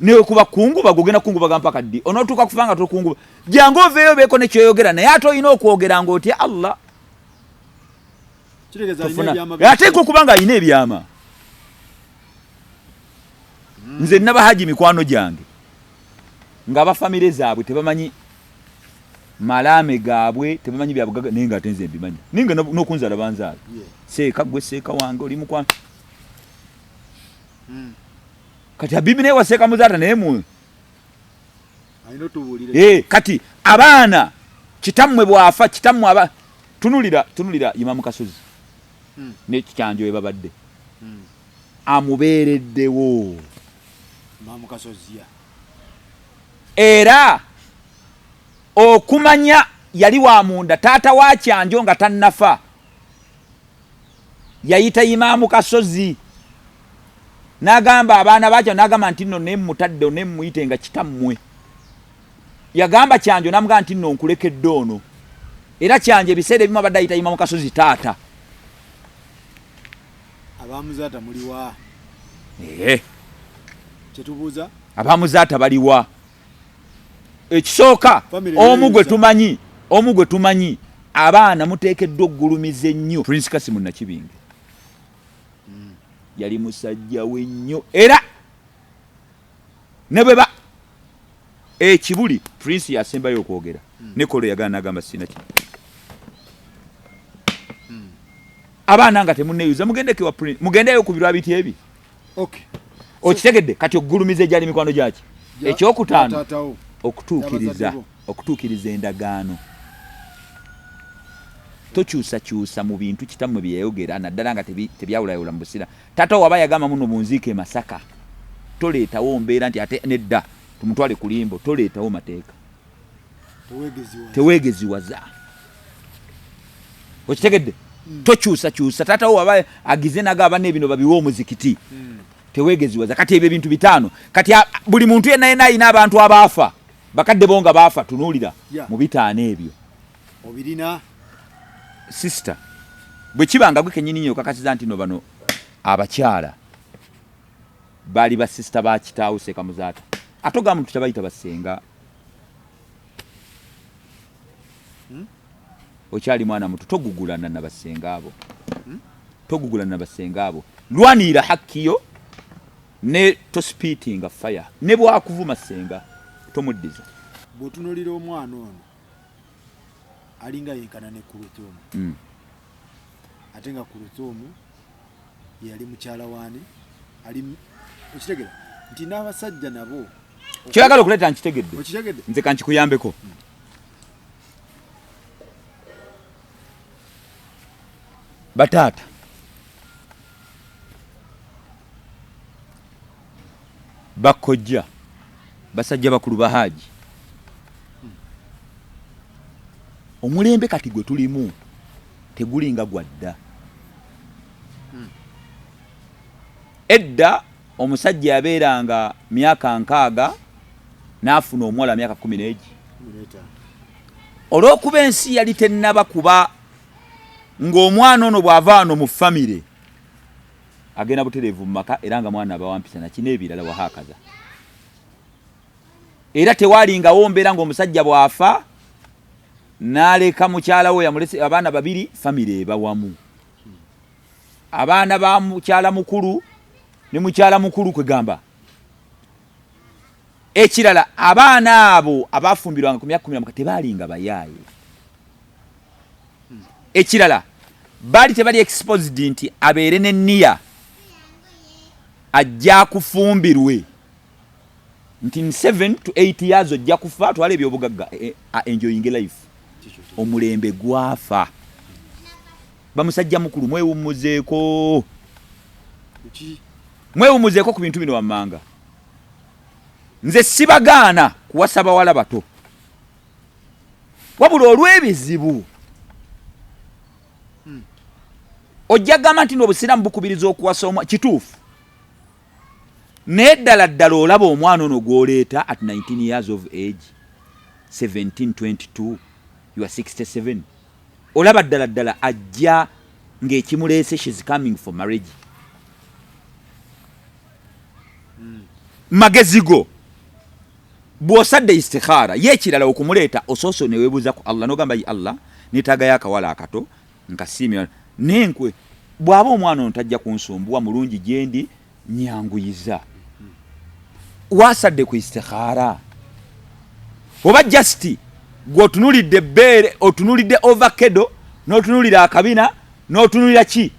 newe kuba kunguba gogenda kungubaga mpaka ddi onootuuka kufanga tokunguba jangu oveeyo beeko nekyoyogera naye ate olina okwogera ng'otya Allah ateeka okuba nga alina ebyama nze nabahaji mikwano gyange ng'abafamire zaabwe tebamanyi malame gaabwe tebamanyi byabugaga naye nga ate nze mbimanyi naye nga n'okunzaala banzaala seeka gwe seeka wange oli mukwano kati Habibi naye wa Sheikh Muzata naye mu kati abaana kitammwe bwafa kitammwe aba tunulira Imamu Kasozi n'ekikyanjo ebabadde amubeereddewo Imamu Kasozi era okumanya yali wa munda taata wa kyanjo nga tannafa yayita Imamu Kasozi n'agamba abaana bakyo n'agamba nti nno nemmutadde nemmuyite nga kitammwe yagamba kyanjo n'amugamba nti nno nkulekedde ono era kyanje ebiseera ebimu abadde ayita Imamu Kasozi taata Abamuzata muliwa kyetubuuza Abamuzata baliwa ekisooka omu gwe tumanyi abaana muteekeddwa oggulumiza ennyo Prince Qasim Nakibinge yali musajja wennyo era ne bweba ekibuli Prince yasembayo okwogera ne Kolo yagana nagamba sina ki abaana nga temunneeyuza mugendekewa Prince mugendeyo ku birwa biti ebi okitegedde kati oggulumiza egyali mikwano gyaki ekyokutaano okutuukiriza endagaano tokyusakyusa mu bintu kitammwe bye yayogera naddala nga tebyawulayawula mu busira taata waba yagamba muno munziike Masaka toleetawo mbeera nti ate nedda tumutwale ku limbo toleetawo mateeka teweegeziwaza okitegedde tokyusakyusa taata waba agize nagaba n'ebino babiwa omuzikiti teweegeziwaza kati ebyo ebintu bitaano kati buli muntu yenna yenna ayina abantu abaafa bakadde bo nga baafa tunuulira mu bitaano ebyo obirina sister bwe kibanga gwe kennyini nnyo kakasiza nti no bano abakyala baali ba sister ba kitaawo Sheikh Muzata ate ogamba muntu tabayita basenga okyali mwana muto togugulana na basenga abo lwanira hakkiyo ne tospitinga fire ne bwakuvuma senga tomuddiza bw'otunuulira omwana ono alinga yenkana ne Kuluthumu ate nga Kuluthumu yali mukyala waani ali okitegera nti n'abasajja nabo kyagala okuleeta nkitegedde okitegedde nze kankikuyambeko bataata bakojja basajja bakulu bahaji omulembe kati gwe tulimu tegulinga gwadda edda omusajja yabeeranga myaka 6 n'afuna omuwala myaka 11 olw'okuba ensi yali tennaba kuba ng'omwana ono bw'ava wano mu famire agenda butereevu mu maka era nga mwana abawampisa nakina ebirala wahakaza era tewalingawo mbeera ng'omusajja bw'afa n'aleka mukyala we yamulese abaana 2 famire ebawamu abaana ba mukyala mukulu ne mukyala mukulu kwegamba ekirala abaana abo abafumbirwanga ku myaka 10 tebalinga bayaaye ekirala bali tebali exposed nti abeere n'enniya ajja kufumbirwe nti 7 to 8 years ojja kufa twala ebyobugagga enjoying life omulembe gwafa bamusajja mukulu mwewumuzeeko ku bintu bino wammanga nze sibagaana kuwasa bawala bato wabula olw'ebizibu ojja gamba nti n'obusiraamu bukubiriza okuwasa omwana kituufu naye ddala olaba omwana ono gw'oleeta at 19 years of age 17-22 you are 67 olaba ddala ajja ng'ekimuleese she's coming for marriage magezi go bw'osadde istikhara yeekirala okumuleeta osooso ne weebuuza ku Allah n'ogamba yi Allah neetaagayo akawala akato nkasiimye nenkwe bw'aba omwana ono tajja kunsumbuwa mulungi gye ndi nyanguyiza waasadde ku istikhara oba just gw'otunulidde ebbeere otunulidde ovacado n'otunulira akabina n'otunulira ki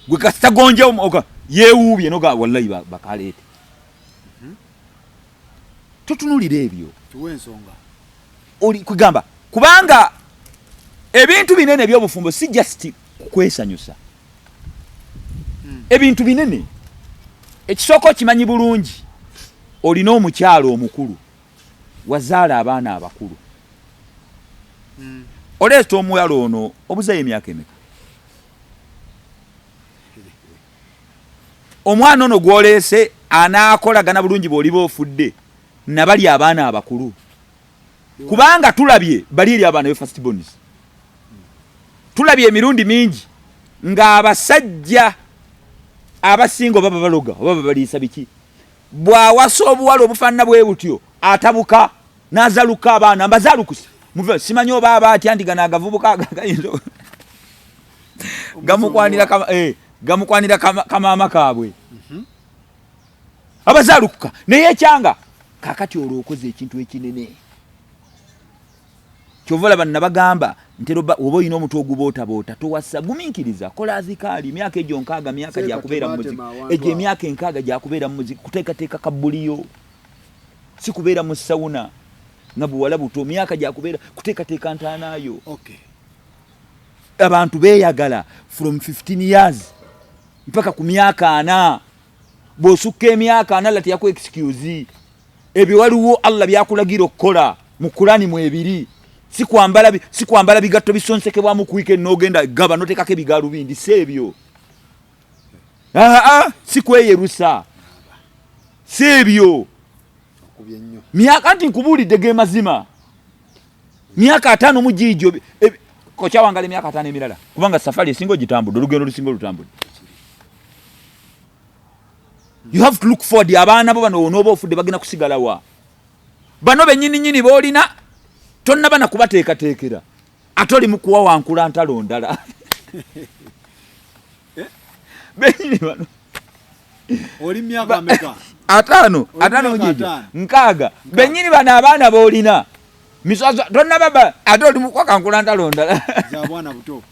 gwe kasita gonje yeewuubye noga wallahi bakaleete totunulira ebyo tuwe ensonga oli kugamba kubanga ebintu binene by'obufumbo si just kwesanyusa ebintu binene ekisooka okimanyi bulungi olina omukyalo omukulu wazaala abaana abakulu oleeta omuwala ono obuzayo emyaka emeka omwana ono gw'oleese anaakolagana bulungi bw'oliba ofudde nabali abaana abakulu kubanga tulabye bali eri abaana be first borns tulabye emirundi mingi ng'abasajja abasinga oba baloga oba baliisa biki bw'awasa obuwala obufaanana bwe butyo atabuka n'azaluka abaana mbazaalukuse muve simanyi oba aba atya nti gano agavubuka gayinza gamukwanira kamaama kaabwe abazaalukuka naye ekyanga kakati olwo okoze ekintu ekinene kyova olaba nabagamba ntero oba olina omutwe ogubootaboota towassa gumiikiriza kola azikaali emyaka egyo 6 myaka gyakubeera mu muziki egyo emyaka 6 gyakubeera mu muziki kuteekateeka kabuliyo si kubeera mu sawuna nga buwala buto myaka gyakubeera kuteekateeka ntaanaayo abantu beeyagala from 15 years mpaka ku myaka 4 bw'osukka emyaka 4 teyaku excuse ebyo waliwo Allah byakulagira okukola mu Kurani mu 2 si kwambala bigatto bisonsekebwamu ku weekend n'ogenda gaba noteekako ebigaalu bindi si ebyo si kweyerusa si ebyo myaka nti nkubuulidde ge mazima myaka 5 mu giijo kokyawangala emyaka 5 emirala kubanga safari esinga ogitambudde olugendo lusinga olutambudde you have to look forward abaana bo bano onooba ofudde bagenda kusigalawa bano bennyininyini boolina tonna bana kubateekateekera ate oli mukuwa wankula ntalo ndala bennyini bano oli myaka ameka 5 mugijo 6 bennyini bano abaana boolina miswazo tonna baba ate oli mukuwa kankula ntalo ndala za bwana buto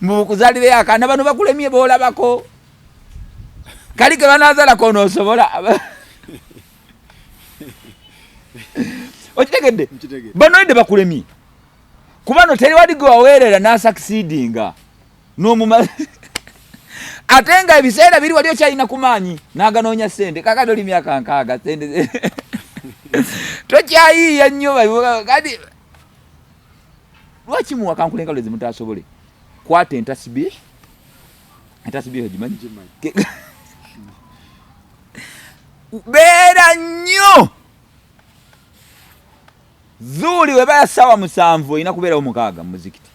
mubukuzalire yakaana bano bakulemye boolabako kali ke banazala konosobola okitegedde bano ide bakulemye kubano teri wadi gwe waweerera n'asucceedinga n'omuma ate nga ebiseera biri wali okyalina kumaanyi n'aganoonya ssente kakati oli myaka 6 ssente tokyayiiya nnyo kati lwaki muwa kankula enkalo ezimutaasobole kwata entasibihi ogimanyi beera nnyo zuuli we baya ssaawa 7 olina kubeerawo 6 mu muzikiti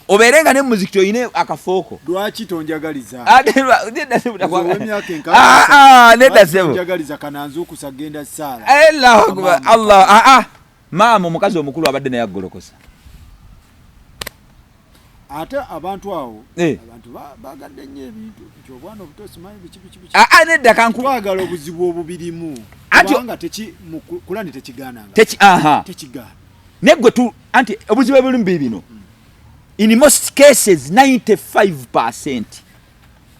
obeerenga ne mu muzikiti oyine akafooko lwaki tonjagaliza nedda sebo kananzuukusa genda saala Allah maamu omukazi omukulu abadde naye agolokosa ate abantu awo abantu bagadde nnyo ebintu kyobwana obuto simanyi biki nedda kankubagala obuzibu obubirimu kubanga Kurani tekigaananga tekigaana neggwe tu anti obuzibu ebulimu bibino in most cases 95%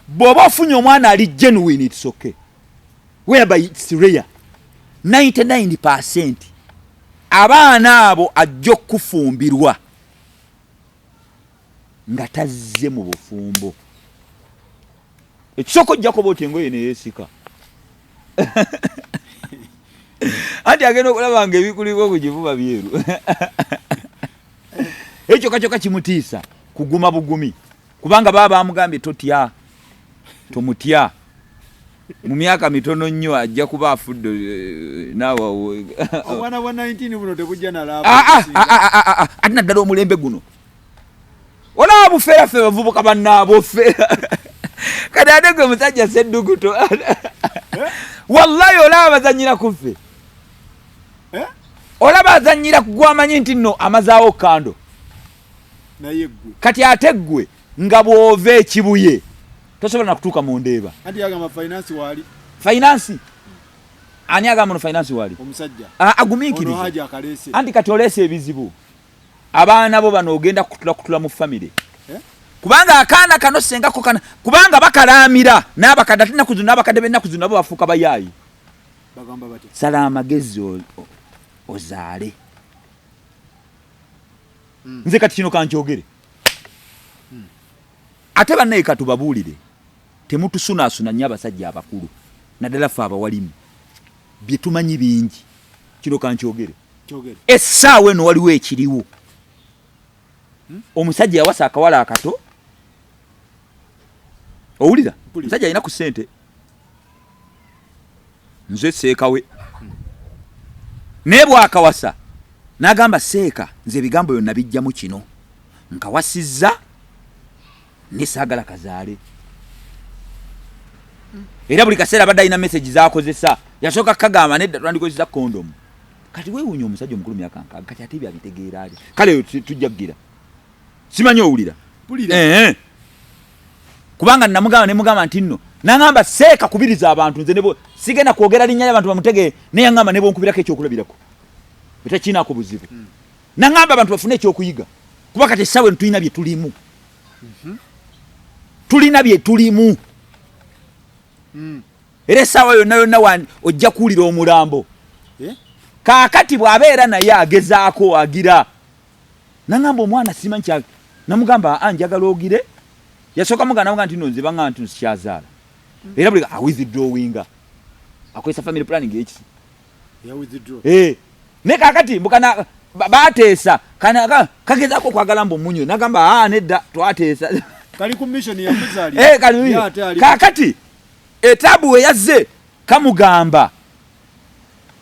bw'oba ofunye omwana ali genuine it's okay whereby it's rare 99% abaana abo ajja okufumbirwa nga tazze mu bufumbo ekisoko jjako boti engoye neyeesika anti agenda okulaba nga ebikuliko ku kifuba byeru ekyo kacyoka kimutiisa kuguma bugumi kubanga baba amugambye totya tomutya mu myaka mitono nnyo ajja kuba afudde nawa obwana bwa 19 buno tebujja nalaba atina ddala omulembe guno olaba bufeera ffe bavubuka bannaabo ffe kati ate gwe musajja sedduguto wallahi olaba bazanyira ku ffe olaba azanyira kugwamanyi nti nno amazaawo kando naye gwe kati ate gwe nga bw'ova ekibuye tosobola na kutuuka mu ndeeba anti agamba finance wali finance ani agamba no finance wali omusajja agumiikiriza ono haja akalese anti kati oleese ebizibu abaana bo bano ogenda kutula mu famire kubanga akaana kano sengako kana kubanga bakalaamira n'abakadde ate naku zino n'abakadde b'ennaku zino nabo bafuuka bayaayi bagamba batya sala amagezi ozaale nze kati kino kankyogere ate bannaye katubabuulire temutusunaasuna nnyo abasajja abakulu naddala ffe abawalimu bye tumanyi bingi kino kankyogere essaawa eno waliwo ekiriwo omusajja yawasa akawala akato owulira omusajja alina ku ssente nze seeka we naye bwakawasa n'agamba seeka nze ebigambo byonna bijjamu kino nkawasizza nesaagala kazaale era buli kaseera abadde alina message z'akozesa yasooka kagamba nedda twandikozesa kondomu kati weewuunya omusajja omukulu myaka nkaaga kati ate byabitegeera ali kale tujja kugira simanyi owulira kubanga nemugamba nti nno naŋŋamba seeka kubiriza abantu nze nebo sigenda kwogera linnya ly'abantu bamutegee naye yaŋŋamba ne bonkubirako ekyokulabirako betakiinaako buzibu naŋŋamba abantu bafune ekyokuyiga kuba kati essaawa eno tulina bye tulimu tulina bye tulimu era essaawa yonna yonna ojja kuwulira omulambo kaakati bw'abeera naye agezaako agira naŋŋamba omwana simanyi kyage namugamba njagala ogire yasooka mugana namugamba nti nonze baŋŋamba nti sikyazaala era buli awithdrawinga akozesa family planning ekisi naye kaakati mbukana baateesa kagezaako okwagala mbu omunyo nagamba nedda twateesa kali ku mission ya muzali kaakati etaabu we yazze kamugamba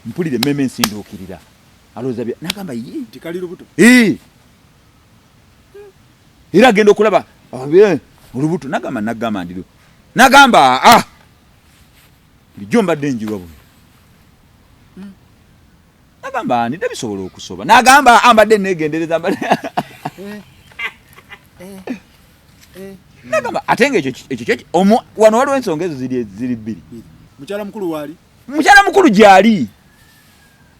mpulire mmeme nsinduukirira alowooza bya nagamba ye tikali lubuto era agenda okulaba olubuto nagamba ndiro nagamba bijjo mbadde njirwa buno nagamba nidde bisobola okusoba nagamba mbadde negendereza nagamba ate nga ekyo wano waliwo ensonga ezo ziri bbiri mukyala mukulu waali mukyala mukulu gyali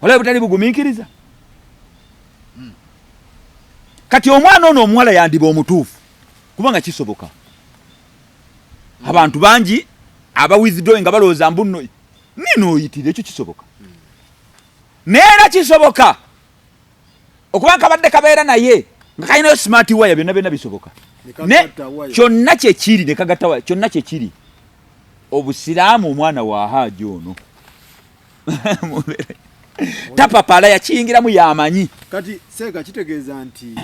olaba butali bugumiikiriza kati omwana ono omuwala yandiba omutuufu kubanga kisoboka abantu bangi abawithdrawing nga balowooza mbuno nino oyitire ekyo kisoboka neera kisoboka okuba nkabadde kabeera naye nga kalinayo smart wire byonna byonna bisoboka kyonna kyekiri nekagatta wire kyonna kyekiri obusiraamu omwana wa haaji ono tapapala yakiyingiramu yamanyi kati seeka kitegeeza nti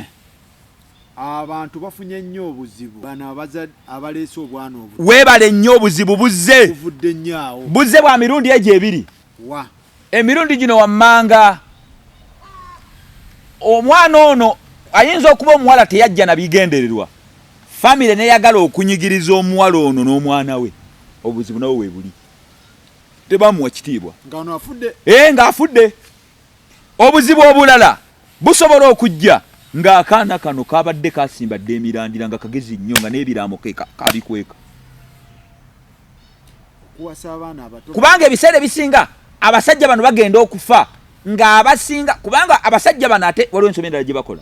abantu bafunye nnyo obuzibu bano abaleese obwana obu weebale nnyo obuzibu buzze buvudde nnyaawo buzze bwa mirundi egyo ebiri emirundi gino wammanga omwana ono ayinza okuba omuwala teyajja na bigendererwa famire neyagala okunyigiriza omuwala ono n'omwana we obuzibu nawe weebuli tebamuwa kitiibwa ng'afudde obuzibu obulala busobola okujja ng'akaana kano kabadde kasimbadde emirandira nga kagezi nnyo nga n'ebiraamo kabikweka kubanga ebiseera ebisinga abasajja bano bagenda okufa ng'abasinga kubanga abasajja bano ate waliwo ensoma endala gye bakola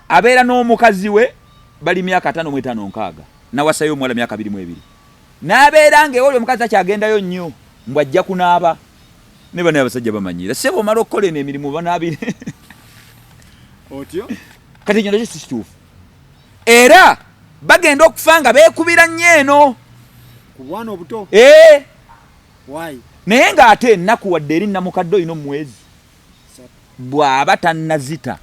abeera n'omukazi we bali myaka 5-56 nawasayo omuwala myaka 22 n'abeera ng'ewoli omukazi akyagendayo nnyo mbw ajja kunaaba ne bano abasajja bamanyira se bw'omala okukola eno emirimu banaabire otyo kati ekyo nakyo si kituufu era bagenda okufa nga beekubira nnyo eno ku bwana obuto naye ng'ate ennaku wadde eri namukadde olina omwezi bw'aba tannazita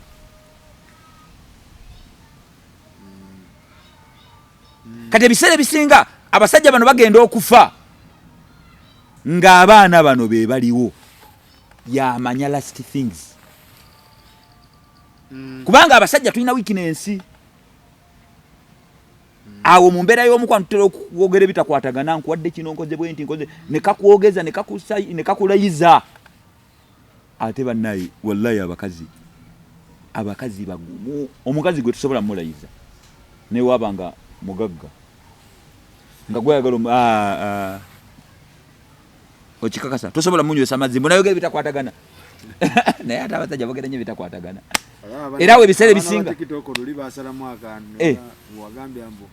kati ebiseera bisinga abasajja bano bagenda okufa ng'abaana bano be baliwo yamanya last things kubanga abasajja tulina weakness awo mu mbeera y'omukwano tutera okwogera ebitakwatagana nkuwadde kino nkoze bwe nti nkoze ne kakwogeza ne kakulayiza ate bannaye wallahi abakazi bagumu omukazi gwe tusobola mulayiza ne wabanga mugagga nga gwayagala okikakasa tosobola munywesa amazzi munayogera ebitakwatagana naye ate abasajja bogera nnyo ebitakwatagana era we biseera ebisinga luli basalamu akantu wagambye mbu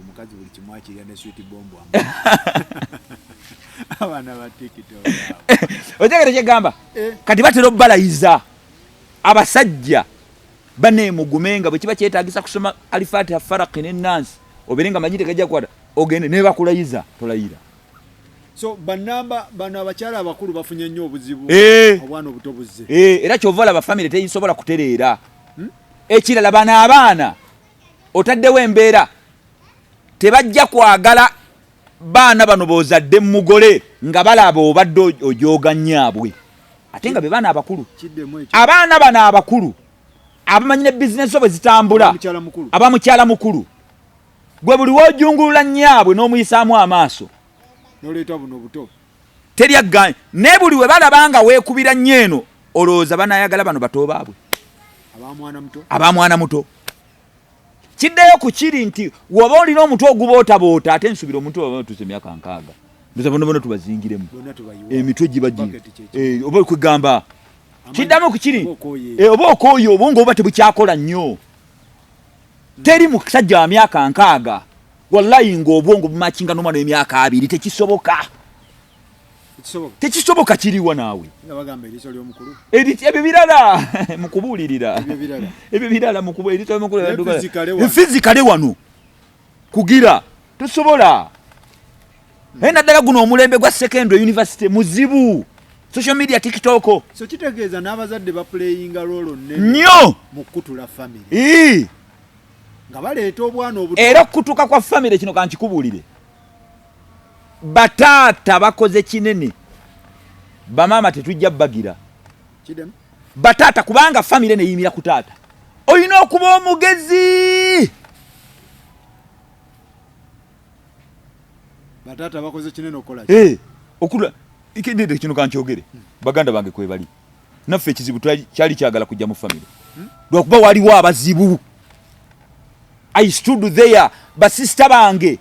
omukazi buli kimu akirya ne sweet bombo abaana ba TikTok otegere kyegamba kati batera obbalayiza abasajja bane mugumenga bwe kiba kyetaagisa kusoma alifatiha faraqi n'ennansi oberenga amanyite gajja kwata ogende ne bakulayiza tolayira so banamba bano abakyala abakulu bafunye nnyo obuzibu obwana obutobuze era kyovola ba family teyisobola kutereera ekirala bano abaana otaddewo embeera tebajja kwagala baana bano bozadde mugole nga balaba obadde ojoga nyaabwe ate nga be baana abakulu abaana bano abakulu abamanyine bizinesi bwe zitambula abamukyala mukulu gwe buli wojungulula nyaabwe n'omuyisaamu amaaso noleeta buno buto teryagganya ne buli we balabanga weekubira nnyo olowooza banayagala bano bato baabwe abamwana muto kiddeyo ku kiri nti woba olina omutwe ogubootaboota ate nsubira omuntu oba tuze emyaka 6 ndoza bona tubazingiremu emitwe giba oba kwegamba kiddamu ku kiri oba okooyo obwongo oba tebukyakola nnyo teri musajja wa myaka 6 wallahi ng'obwongo bumakinga n'omwana w'emyaka 2 tekisoboka kiriwa naawe ebyo birala mukubuulirira ebyo birala fizikale wano kugira tosobola naddala guno omulembe gwa secondary university muzibu social media TikTok so kitegeeza n'abazadde baplayinga role nnyo mu kutula family nga baleeta obwana obuto era okutuka kwa family kino kankikubuulire bataata bakoze kinene bamama tetujja bagira bataata kubanga family neyimira ku taata olina okuba omugezi bataata bakoze kinene okola okula ikidde kino kankyogere baganda bange kwe bali naffe ekizibu kyali kyagala kujja mu family lwakuba waliwo abazibu I stood there basista bange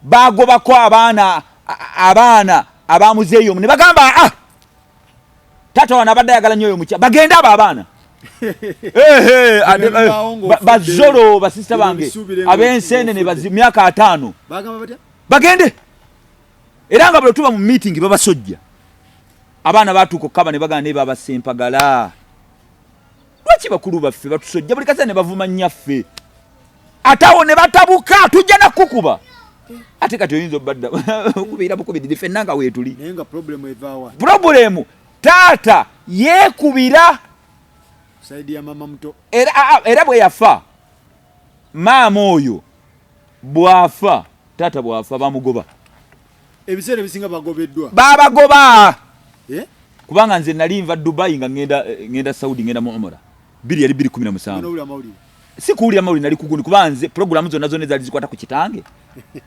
bagobako abaana abamuzeeyo ne bagamba tata wana abadde ayagala nnyo oyo mukyala bagende abo abaana bazolo basista bange ab'enseenene myaka 5 bagende era nga bwe tuba mu meeting babasojja abaana batuuka okukaba ne bagana ne babasempagala lwaki bakulu baffe batusojja buli kasa ne bavuma nnyaffe atawo ne batabuka tujja nakukuba ate kati oyinza obadda okubiira bukubidde ffenna nga weetuli naye nga problemu taata yeekubira saidi ya mama muto era bwe yafa maama oyo bwafa taata bwafa bamugoba ebiseera bisinga bagobeddwa babagoba kubanga nze nali nva Dubai nga ngenda Saudi ngenda mu umra 2017 si kuwulira mawuli nali kugundi kuba nze programu zonna zaali zikwata ku kitange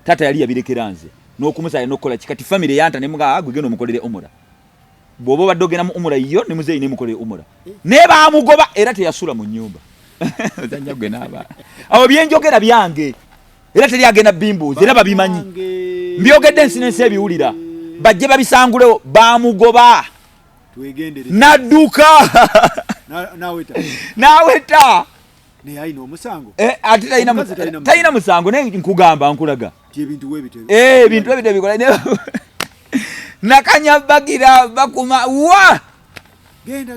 taata yali yabirekera nze n'okumusala n'okukola kikati family yanta ne mga gwe genda omukolere umura bw'oba obadde ogenda mu umura iyo ne muzeeyi ne mukolere umura ne baamugoba era teyasula mu nnyumba ozanya gwe n'aba awo byenjogera byange era teri agenda bimbuuzi era babimanyi mbyogedde ensi n'ensi ebiwulira bajje babisangulewo baamugoba n'adduka n'aweta Ayina omusango ate talina musango naye nkugamba nkulaga ebintu ebyo bikola nakanyabagira bakuma wa genda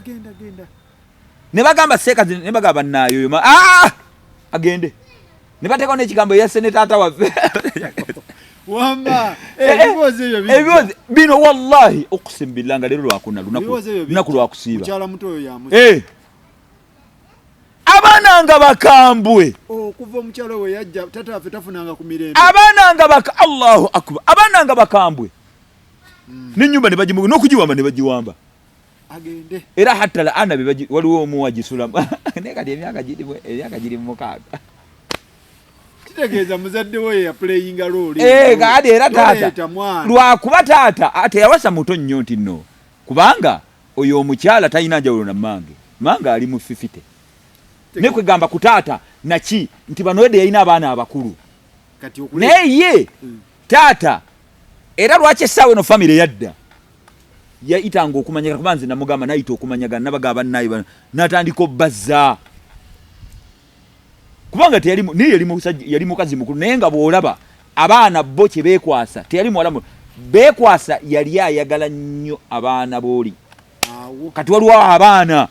ne bagamba sekazi ne bagamba nayo agende ne bateekawo n'ekigambo yase ne taata waffe wamba ebibozi bino wallahi okusim billah nga leero lwakuna lunaku lwakusiiba mukyala muto oyo yamusi abaana nga bakambwe okuva omukyalo we yajja tata affe tafunanga ku mirembe abaana nga Allahu akbar abaana nga bakambwe n'ennyumba ne bagimuga n'okugiwamba ne bagiwamba agende era hatta la ana be waliwo omu wagisulamu ne kati emyaka giri mu mukaaga kitegeeza muzadde we ya playinga role kati era taata lwakuba taata ate yawasa muto nnyo nti nno kubanga oyo omukyala talina njawulo na mange ali mu 50 ne kwegamba ku taata naki nti bano wedde yalina abaana abakulu naye ye taata era lwaki essaawa eno famire yadda yayitanga okumanyaga kuba nze namugamba nayita okumanyaga nabagaba naye natandika obbazza kubanga yali mukazi mukulu naye nga bw'olaba abaana bo kye beekwasa teyali muwalamu beekwasa yali ayagala nnyo abaana booli kati waliwo abaana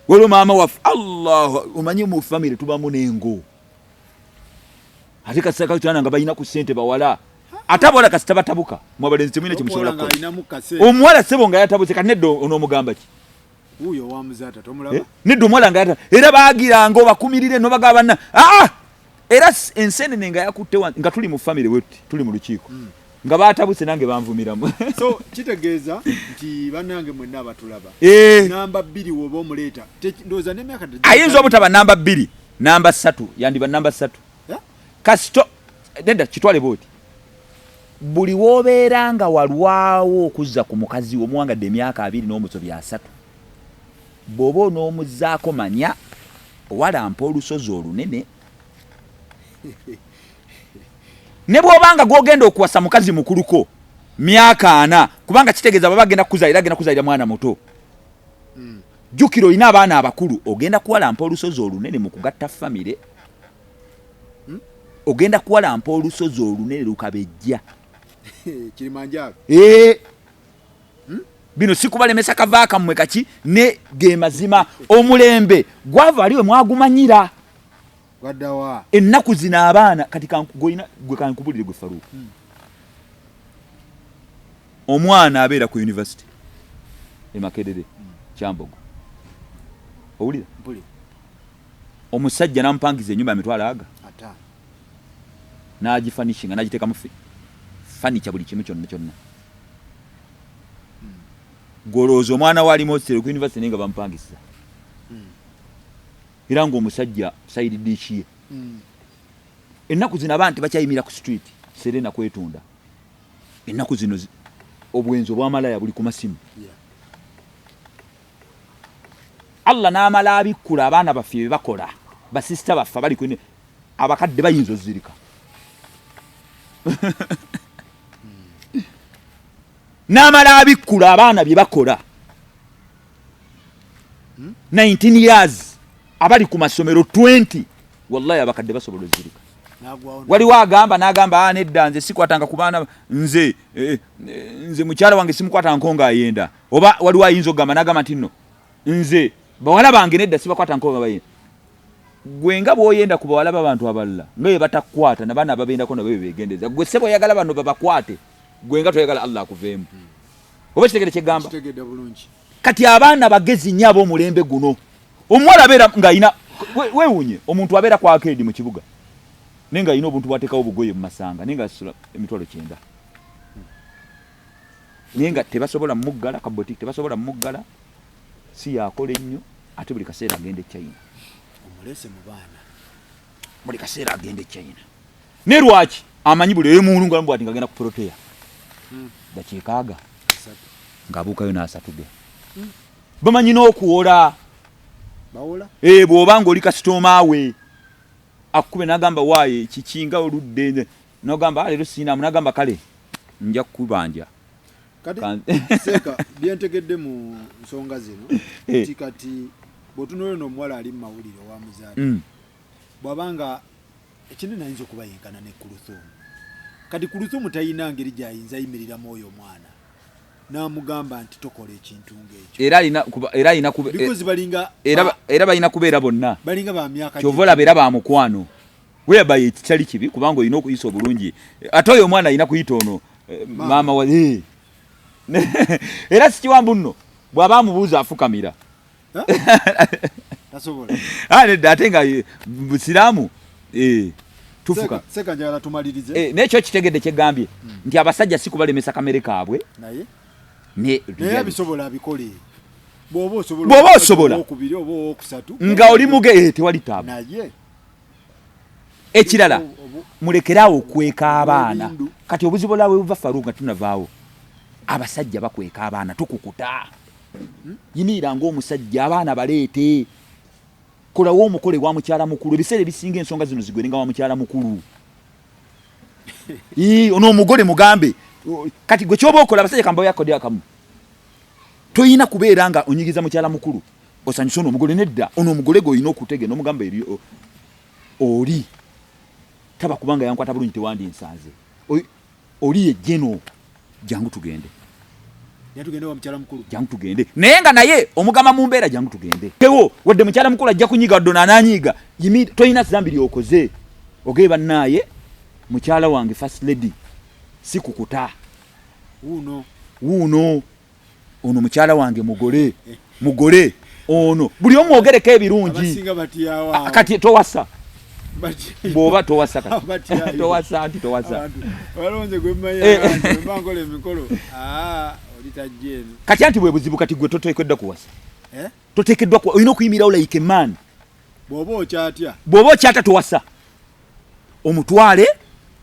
waliwo maama waffe Allah omanyi mu famire tubamu n'engo ate kasaka tutana nga balina ku ssente bawala atabola kasita batabuka mwabalenzi temwine kimusobola ko omuwala sebo nga yatabuse kati neddo onomugamba ki uyo wa Muzata tomulaba neddo omwala nga yata era baagiranga obakumirire no bagabana era ensenene nga yakutte nga tuli mu famire wetu tuli mu lukiiko nga batabuse nange banvumiramu so kitegeeza nti banange mwenna abatulaba namba 2 woba omuleeta ndoza n'emyaka ayinza obutaba namba 2 namba 3 yandiba namba 3 kasito denda kitwale boti buli wobeera nga walwawo okuzza ku mukazi omuwangadde emyaka 2 n'omusobi 3 bw'oba onoomuzaako manya owalampa olusozi olunene ne bw'obanga gw'ogenda okuwasa mukazi mukuluko myaka 4 kubanga kitegeeza baba agenda kuzaalira mwana muto jjukira olina abaana abakulu ogenda kuwalampa olusozi olunene mu kugatta famire ogenda kuwalampa olusozi olunene lukabejja Kilimanjaro bino sikubalemesa kavaaka mmwe kaki ne ge mazima omulembe gwava aliwe mwagumanyira wadawa ennaku zina abaana kati gwe kankubulire gwe Faruku omwana abeera ku university e Makerere Kyambogo owulira omusajja nampangiza ennyumba ya mitwalo aga n'agifanishinga n'agiteekamu fanica buli kimu kyonna golooza omwana waali mostere ku university nenga bampangisa era ng'omusajja saidi dikiye ennaku zino abantu bakyayimira ku street Serena kwetunda ennaku zino obwenzi obwamalaya buli ku masimu Allah n'amala abikkula abaana baffe be bakola basisita baffe bali kwene abakadde bayinza ozirika n'amala abikkula abaana bye bakola 19 years abali ku masomero 20 wallahi abakadde basobola ozirika waliwo n'agamba nedda nze sikwatanga ku baana nze mukyala wange simukwata nkonga ayenda oba waliwo ayinza okugamba n'agamba nti nno nze bawala bange nedda sibakwata nkonga bayenda gwe nga bw'oyenda ku bawala b'abantu abalala nga bwe batakwata n'abaana babendako nabo begendeza gwe sebo oyagala bano babakwate gwe nga toyagala Allah akuveemu oba kitegede kyegamba kati abaana bagezi nnyo ab'omulembe guno omuwala abeera ng'ayina weewunye omuntu abeera ku akeedi mu kibuga naye ng'ayina obuntu bwateekawo obugoye mu masanga naye ng'asula emitwalo 9 naye nga tebasobola muggala kabotiki tebasobola muggala si yakola ennyo ate buli kaseera agenda e China omulese mu baana buli kaseera agenda e China ne lwaki amanyi buli emuntu ngamba ati ngagenda ku protea dakiikaaga ng'abuukayo n'asatuge bamanyi n'okuwola bawola bw'oba ng'oli kasitoma we akube n'agamba waaye kikinga oludde n'ogamba leero siinamu n'agamba kale nja kukubanja kati seeka byentegedde mu nsonga zino nti kati bw'otunuulira n'omuwala ali mu mawulire owa Muzata bw'abanga ekinene ayinza okuba yenkana ne Kuluthumu kati Kuluthumu talina ngeri gy'ayinza ayimiriramu oyo omwana n'amugamba nti tokola ekintu ng'ekyo era balina kubeera bonna balinga ba myaka kyova olaba era ba mukwano weebaye kitali kibi kubanga olina okuyisa obulungi ate oyo omwana alina kuyita ono maama wa era sikiwambu nno bw'aba amubuuza afukamira tasobola ate nga busiraamu tufuka seka njagala tumalirize nekyo kitegedde kyegambye nti abasajja si kubalemesa kamere kaabwe naye abisobola abikole bw'oba osobola okubiri oba okusatu nga oli muge tewali taabu naye ekirala mulekerawo okweka abaana kati obuzibu bwabwe buva faru nga tunavaawo abasajja bakweka abaana tukukuta yimirira ng'omusajja abaana baleete kolawo omukole wa mukyala mukulu ebiseera ebisinga ensonga zino zigwerenga wa mukyala mukulu ono omugole mugambe kati gwe kyoba okola abasajja kambawo yakodi akamu toyina kubeera nga onyigiza mukyala mukulu osanyusa ono omugole nedda ono omugole gwe olina okutege n'omugamba eri oli taba kubanga yankwata bulungi tewandi nsanze oli yejjeno jangu tugende yatugende wa mukyala mukulu jangu tugende naye nga naye omugama mu mbeera jangu tugende tewo wadde mukyala mukulu ajja kunyiga wadde nananyiga toyina zambi lyokoze ogeba naye mukyala wange first lady si kukuta wuuno ono mukyala wange mugole ono buli omu ogereko ebirungi kati towasa bw'oba towasa towasa nti towasa walonze gwe mmankola emikolo olitajjeeno kati anti bwe buzibu kati gwe toteekeddwa kuwasa toteekeddwa olina okuyimirawo like man bw'oba okyatya towasa omutwale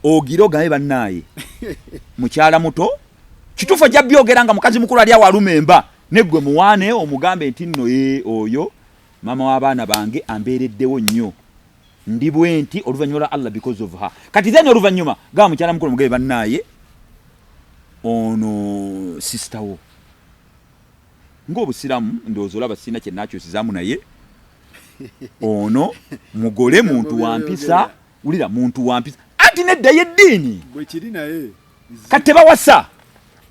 ogire ogambe bannaaye mukyala muto kituufu ojja byogera nga mukazi mukulu ali awo aluma emba neggwe muwaane omugambe nti nno oyo maama w'abaana bange ambeereddewo nnyo ndi bwe nti oluvannyuma lwa Allah because of her kati then oluvannyuma gaba mukyala mukulu mugabe bannaaye ono sister wo ng'obusiramu ndowooza olaba sirina kye naakyusizaamu naye ono mugole muntu wampisa wulira muntu wampisa anti nedda y'eddiini bwe kiri naye kati tebawasa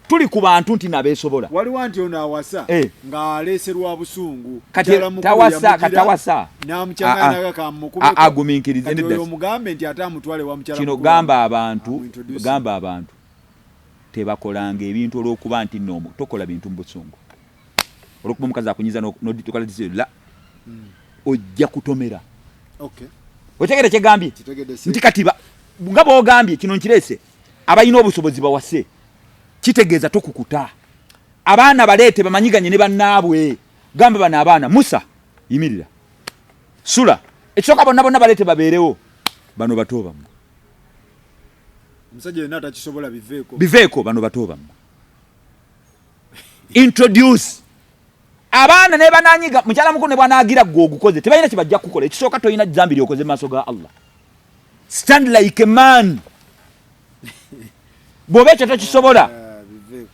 tuli ku bantu nti nabeesobola waliwo nti ono awasa nga aleeserwa busungu kati tawasa namukyanganaga kamukube aguminkirize nedda omugambe nti ate amutwale wa mukyala kino gamba abantu tebakolanga ebintu olw'okuba nti noomu tokola bintu mu busungu olw'okuba omukazi akunyiza n'oditukola la ojja kutomera otegere kyegambye nti kati nga boogambye kino nkireese abalina obusobozi bawase kitegeeza tokukuta abaana baleete bamanyiganye ne bannaabwe gamba bano abaana Musa yimirira sula ekisooka bonna baleete babeerewo bano batoobamu omusajja yenna atakisobola biveeko bano batoobamu introduce abaana ne bananyiga mukyala mukulu ne bwanaagira gwe ogukoze tebalina kibajja kukola ekisooka toyina zambi lyokoze mu maaso ga Allah stand like a man bw'oba ekyo tokisobola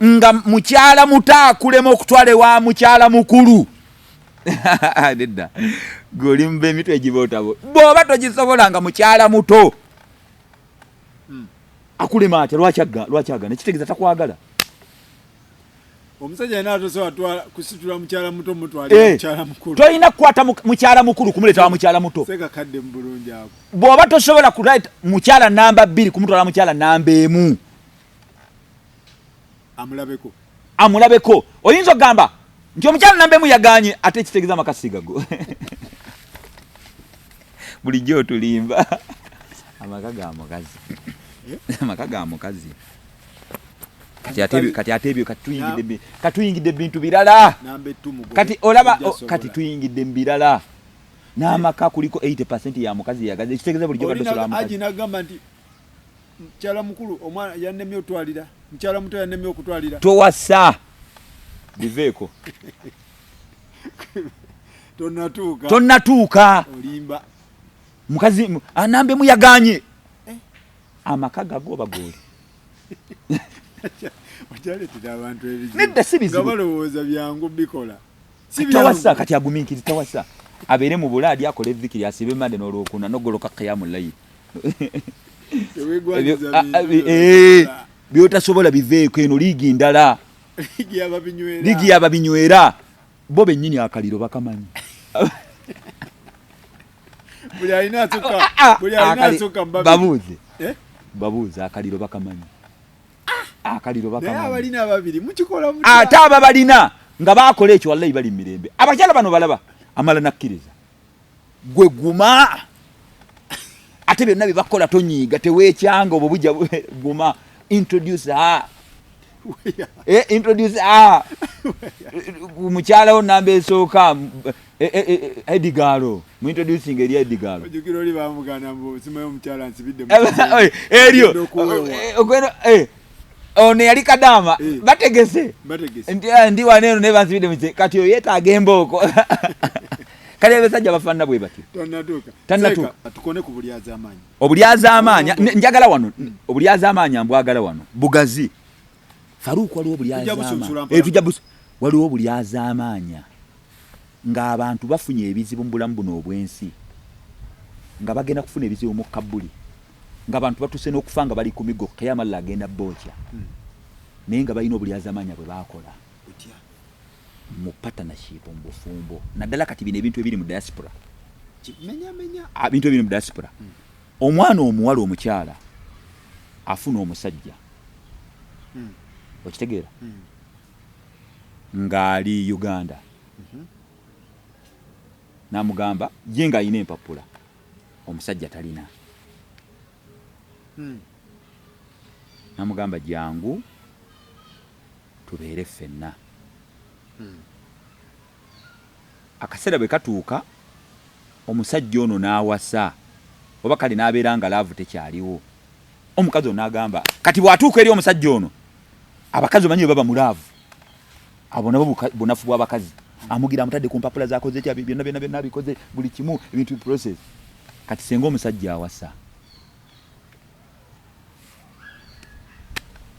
nga mukyala muto akulema okutwale wa mukyala mukulu nedda goli mbe emitwe egibootabo bw'oba togisobola nga mukyala muto akulema atya lwakyagana ekitegeeza takwagala omusajja yena atosobola kusitula mukyala muto mutwale mukyala mukulu tolina kukwata mukyala mukulu kumuleeta wa mukyala muto sekakadde mu bulungi ako bw'oba tosobola kulaita mukyala namba 2 kumutwala mukyala namba 1 amulabeko oyinza okugamba nti omukyala namba 1 yaganye ate ekitegeeza amakasiga go bulijjo otulimba amaka ga mukazi kati ate ebyo katuyingidde bintu birala kati olaba kati tuyingidde mu birala n'amaka kuliko 80% ya mukazi yagaze ekitegeeza bulijjo nagamba nti mukyala mukulu omwana yannemye otwalira mukyala muto yannemye okutwalira towasa biveeko tonnatuuka olimba mukazi anambe muyaganye amaka gago bagoli wajaletera abantu ebizibu nedda si bizibu nga balowooza byangu bikola tawasa kati aguminkiri tawasa abeere mu bulaadi akola evikiri asibe mande n'olwokuna nogoloka qiyamu layili byotasobola biveeko eno liigi ndala liigi yababinywera bo bennyini akaliro bakamanyi buli alina asukka babuuze akaliro bakamanyi naye abalina ababiri mukikola ate aba balina nga baakola ekyo wallahi bali mu mirembe abakyala bano balaba amala nakkiriza gwe guma ate byonna byebakola tonyiiga teweekyanga obwo bujja guma introduce her introduce her mukyala wo namba esooka Edigalo mu introducing eri Edigalo ojukira oli bamugana mbu simayo mukyala nsibidde eryo ogweno ono yali kadama bategese ndi waneeno ne bansibidde kati oyo yeetaaga embooko kale abasajja bafaanana bwe batyo tannatuuka tukone ku bulyazaamaanyi obulyazaamaanyi njagala wano obulyazaamaanyi mbwagala wano bugazi Faruku waliwo obulyazaamaanyi waliwo obulyazaamaanya ng'abantu bafunye ebizibu mu bulamu buno obwensi nga bagenda kufuna ebizibu mu Kabuli ng'abantu batuse n'okufa nga bali ku migo kiyamalla agenda bookya naye nga balina obulyazaamaanya bwe baakola mu partnership mu bufumbo naddala kati bino ebintu ebiri mu diaspora bintu ebiri mu diaspora omwana omuwala omukyala afuna omusajja okitegeera ng'ali Uganda namugamba ye nga ayina empapula omusajja talina namugamba jangu tubeere ffenna akaseera bwe katuuka omusajja ono n'awasa oba kale n'abeera nga laavu tekyaliwo omukazi ono n'agamba kati bw'atuuka eri omusajja ono abakazi omanyi bwe baba mulaavu abo nabo bunafu bw'abakazi amugira amutadde ku mpapula zakoze kya byonna bikoze buli kimu ebintu process kati senga omusajja awasa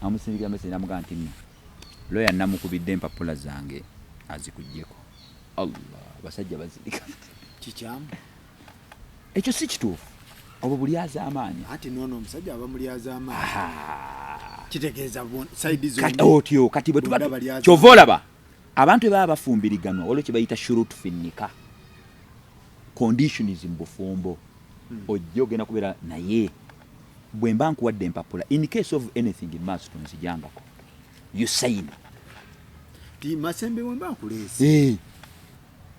amusindigira message namugamba nti lawyer namukubidde empapula zange azikujjeko Allah basajja bazirika kikyamu ekyo si kituufu obwo bulyazaamaanyi ati nono omusajja aba mulyazaamaanyi kitegeeza side zone kati otyo kati bwe tuba kyova olaba abantu baba bafumbiriganwa olwo kye bayita shurut finnika conditions mu bufumbo ojja ogenda kubeera naye bwe mba nkuwadde empapula in case of anything in mass tonzijangako you sign ti Masembe bwe mba nkuleese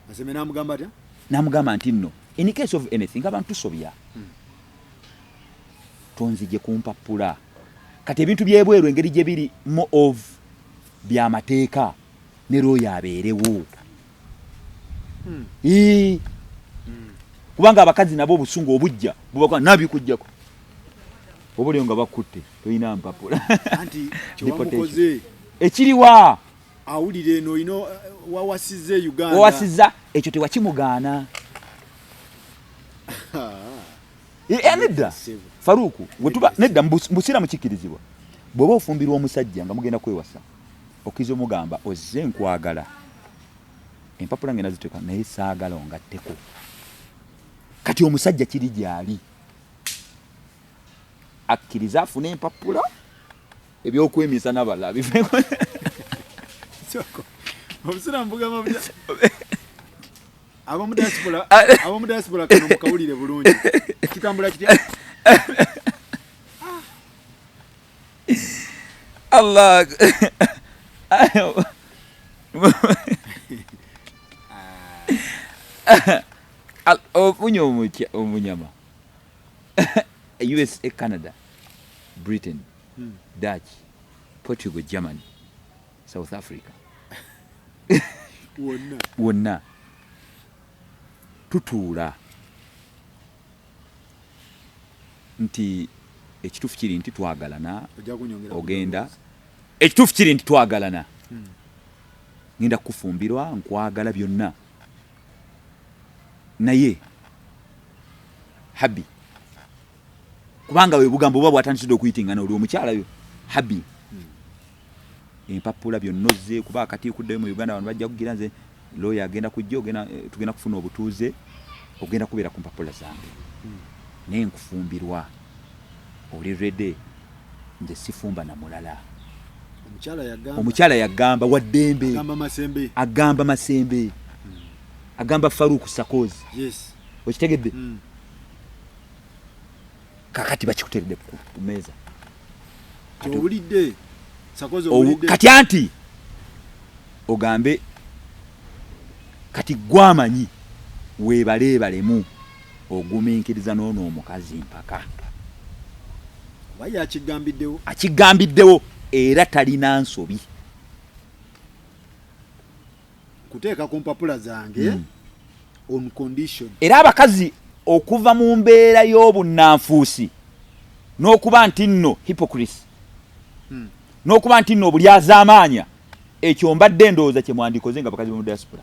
Masembe namugamba atya namugamba nti nno in case of anything abantu tusobya tonzije ku mpapula kati ebintu byebweru engeri gye biri more of byamateeka ne roho abeerewo kubanga abakazi nabo obusungu obujja bubakwa nabikujjako obulyo nga bakutte toyina mpapula anti kyomukoze ekiriwa awulire eno ino wawasize Uganda wawasiza ekyo tewakimugaana nedda Faruku wetuba nedda mbusira mukikirizibwa bw'oba ofumbirwa omusajja nga mugenda kwewasa okiza omugamba ozze nkwagala empapula ngenda ziteeka naye saagala ongatteko kati omusajja kiri gyali akkiriza afune empapula ebyokwemisa n'abala biveko obusira mbugamba bya abamu diaspora kano mukawulire bulungi kitambula kitya Allah ofunye omunyama USA, Canada, Britain, Dutch, Portugal, Germany, South Africa wonna tutuula nti ekituufu kiri nti twagalana ogenda ekituufu kiri nti twagalana ngenda kufumbirwa nkwagala byonna naye habi kubanga we bugambo bwa bwatandiside okuyitingana oli omukyalayo habi empapula byonnozze kuba kati kuddayo mu Uganda abantu bajja kugira nze lawyer agenda kujja tugenda kufuna obutuuze ogenda kubeera ku mpapula zange naye nkufumbirwa oli ready nze sifumba na mulala omukyala yagamba waddembe agamba Masembe agamba Faruku Sakozi okitegedde kakati bakikuteredde ku meeza owulidde kati anti ogambe kati gwamanyi weebaleebalemu ogumiikiriza n'ono omukazi mpaka waya akigambiddewo era talina nsobi kuteeka ku mpapula zange on condition. Era abakazi okuva mu mbeera y'obunnanfuusi n'okuba nti nno hypocrisy n'okuba nti nno obulyazaamaanya ekyo mbadde ndowooza kye mwandikoze nga bakazi mu diaspora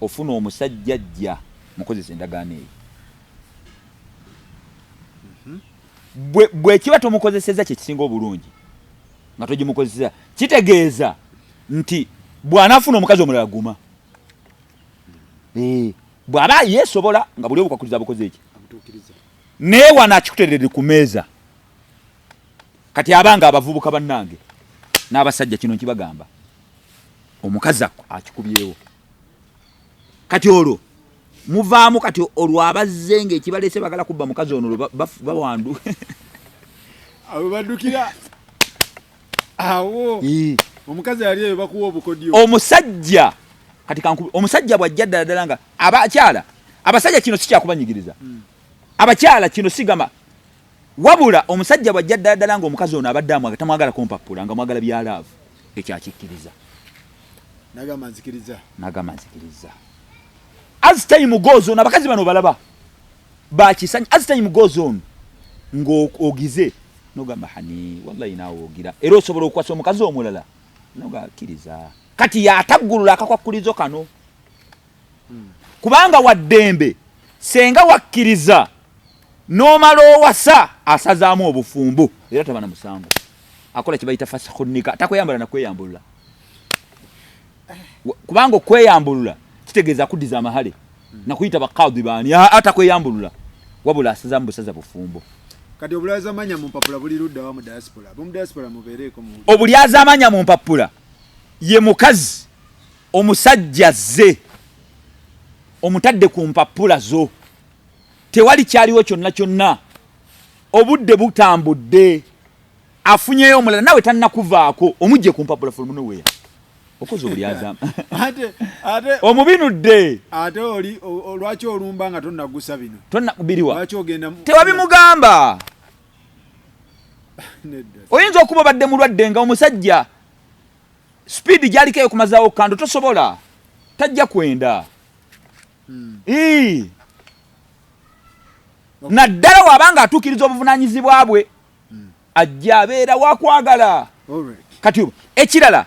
ofuna omusajja ajja mukozesa endagaano eyo bwe kiba tomukozeseza kye kisinga obulungi nga togimukozesa kitegeeza nti bw'anaafuna omukazi omulala guma bw'aba yeesobola nga buli obukwakkuliza bukoze eki naye wano akikuterere ku meeza kati abanga abavubuka bannange n'abasajja kino nkibagamba omukazi akikubyewo kati olwo muvaamu kati olwo abazze ng'ekibaleese bagala kubba mukazi ono bawandu abo baddukira awo omukazi yali eyo bakuwa obukodyo omusajja kati omusajja bw'ajja ddala nga abakyala abasajja kino si kyakubanyigiriza abakyala kino sigama wabula omusajja bw'ajja ddala nga omukazi ono abadde tamwagala kumpappula nga mwagala byalaavu ekyo akikkiriza nagamba nzikiriza as time goes on abakazi bano balaba bakisanya as time goes on ng'ogize nogamba hani wallahi naawe ogira era osobola okukwasa omukazi omulala nogakkiriza kati yataggulula akakwakkulizo kano kubanga waddembe senga wakkiriza n'omala owasa asazaamu obufumbo era tabana musango akola kibayita fasikhunika takweyambula nakweyambulula kubanga okweyambulula kitegeeza kuddiza amahale nakuyita bakadhi baani atakweyambulula wabula asazaamu busaza bufumbo kati obulyazaamanya mu mpapula buli ludda wa mu diaspora mubeereko mu obulyazaamanya mu mpapula ye mukazi omusajja ze omutadde ku mpapula zo tewali kyaliwo kyonna obudde butambudde afunyeyo omulala nawe tannakuvaako omujje ku mpapula from nowhere okoze obulyazaama ate omubinudde ate oli lwaki olumba nga tonnagusa bino tonnakubiriwa lwaki ogenda tewabimugamba oyinza okuba badde mulwadde nga omusajja speed gyaliko eyo kumazaawo kando tosobola tajja kwenda naddala wabanga atuukiriza obuvunaanyizibwa bwe ajja abeera wakwagala kati ekirala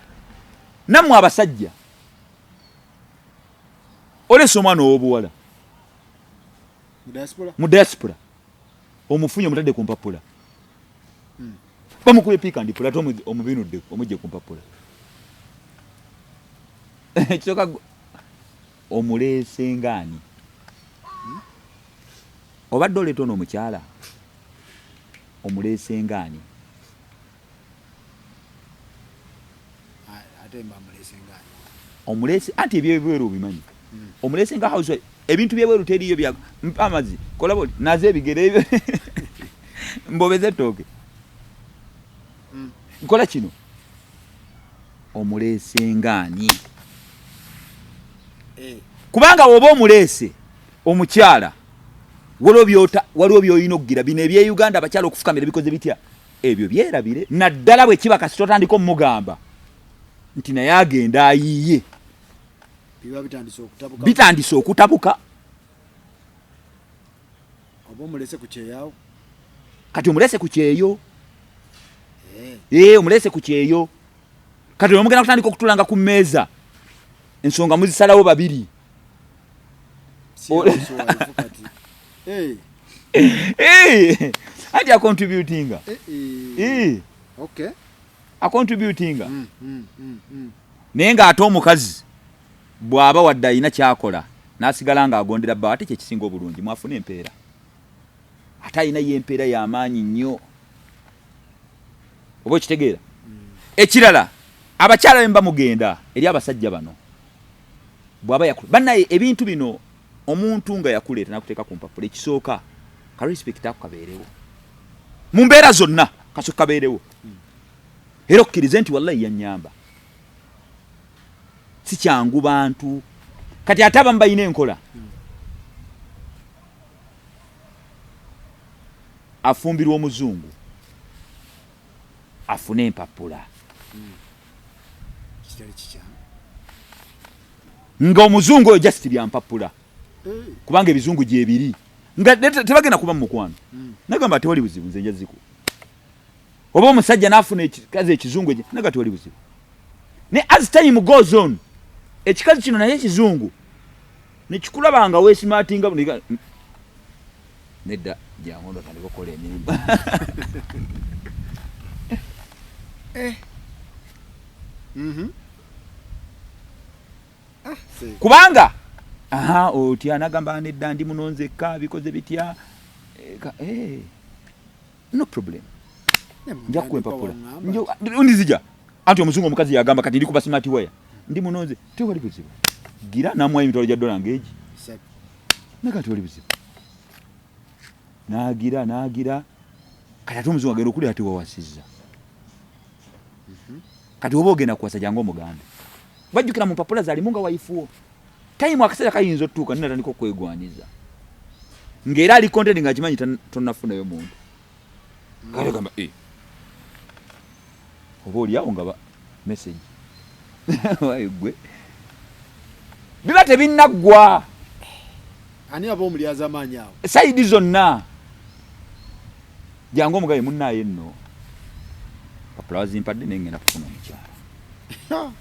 nammwe abasajja olesa omwana ow'obuwala mu diaspora omufunye omutadde ku mpapula bamukubye piika ndipula ate omubinudde omujje ku mpapula kisoka omuleese ngaani obadde oleeta ono omukyala omuleese ngaani omuleese anti ebyebweru obimanyi omuleese nga house ebintu byebweru teriyo bya mpamazi kolabo naze ebigere ebyo mbobeze ettooke nkola kino omuleese ngaani kubanga woba omuleese omukyala waliwo byolina okugira bino eby'Uganda abakyala okufukamira bikoze bitya ebyo byerabire naddala bwe kiba kasi totandika omugamba nti naye agenda ayiiye biba bitandise okutabuka oba omulese ku kyeyawo kati omulese ku kyeyo omulese ku kyeyo kati omugenda kutandika okutulanga ku mmeeza ensonga muzisalawo babiri anti acontributinga acontributinga naye ng'ate omukazi bw'aba wadde alina kyakola n'asigala ng'agondera bba ate kyekisinga obulungi mwafuna empeera ate alinayo empeera y'amaanyi nnyo oba okitegeera ekirala abakyala bemba mugenda eri abasajja bano bw'aba yakula bannaye ebintu bino omuntu nga yakuleeta nakuteeka ku mpapula ekisooka ka respect ako kabeerewo mu mbeera zonna kasooka kabeerewo era okkirize nti wallahi yannyamba si kyangu bantu kati ate abamu balina enkola afumbirwa omuzungu afune empapula nga omuzungu oyo just bya mpapula kubanga ebizungu gye biri nga tebagenda kuba mu mukwano nagamba tewali buzibu nze njaziku oba omusajja n'afuna ekikazi ekizungu naga tewali buzibu ne as time goes on ekikazi kino naye ekizungu nekikulabanga weesimatinga nedda jangondo tandika okukola emirimu kubanga otya nagamba nedda ndi munonzekka bikoze bitya no problem nja kuwa empapula ndizija anti omuzungu omukazi yagamba kati ndi kuba smart wire ndi munonze tewali buzibu gira namwayo emitwalo gya dola ngeegi naga tewali buzibu nagira kati ate omuzungu agenda okuli ati wawasizza kati oba ogenda kuwasa jangu omugambe bajjukira mu mpapula zalimu nga waifuwo time akaseera kayinza otuuka ninatandika okwegwaniza ng'era ali content nga kimanyi tonnafunayo muntu kale gamba oba oliawo nga message waigwe biba tebinnaggwa ani aba omulyaza amaanyi awo saidi zonna jangu omugabe munnaayo nno papula wazimpadde naye ngenda kufuna omukyala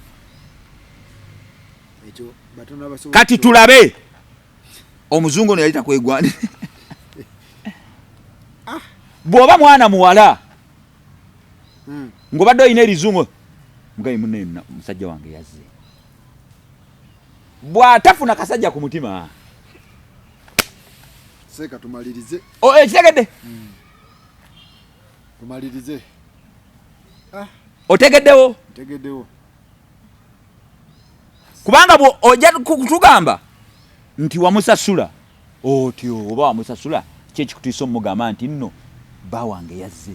kati tulabe omuzungu ono yalita kwegwani bw'oba mwana muwala ng'obadde olina erizungu mugabe munnaye musajja wange yazze bw'atafuna kasajja ku mutima seka tumalirize ekitegedde tumalirize otegeddewo kubanga ojja kutugamba nti wamusasula otyo oba wamusasula kyekikutiisa omugamba nti nno bba wange yazze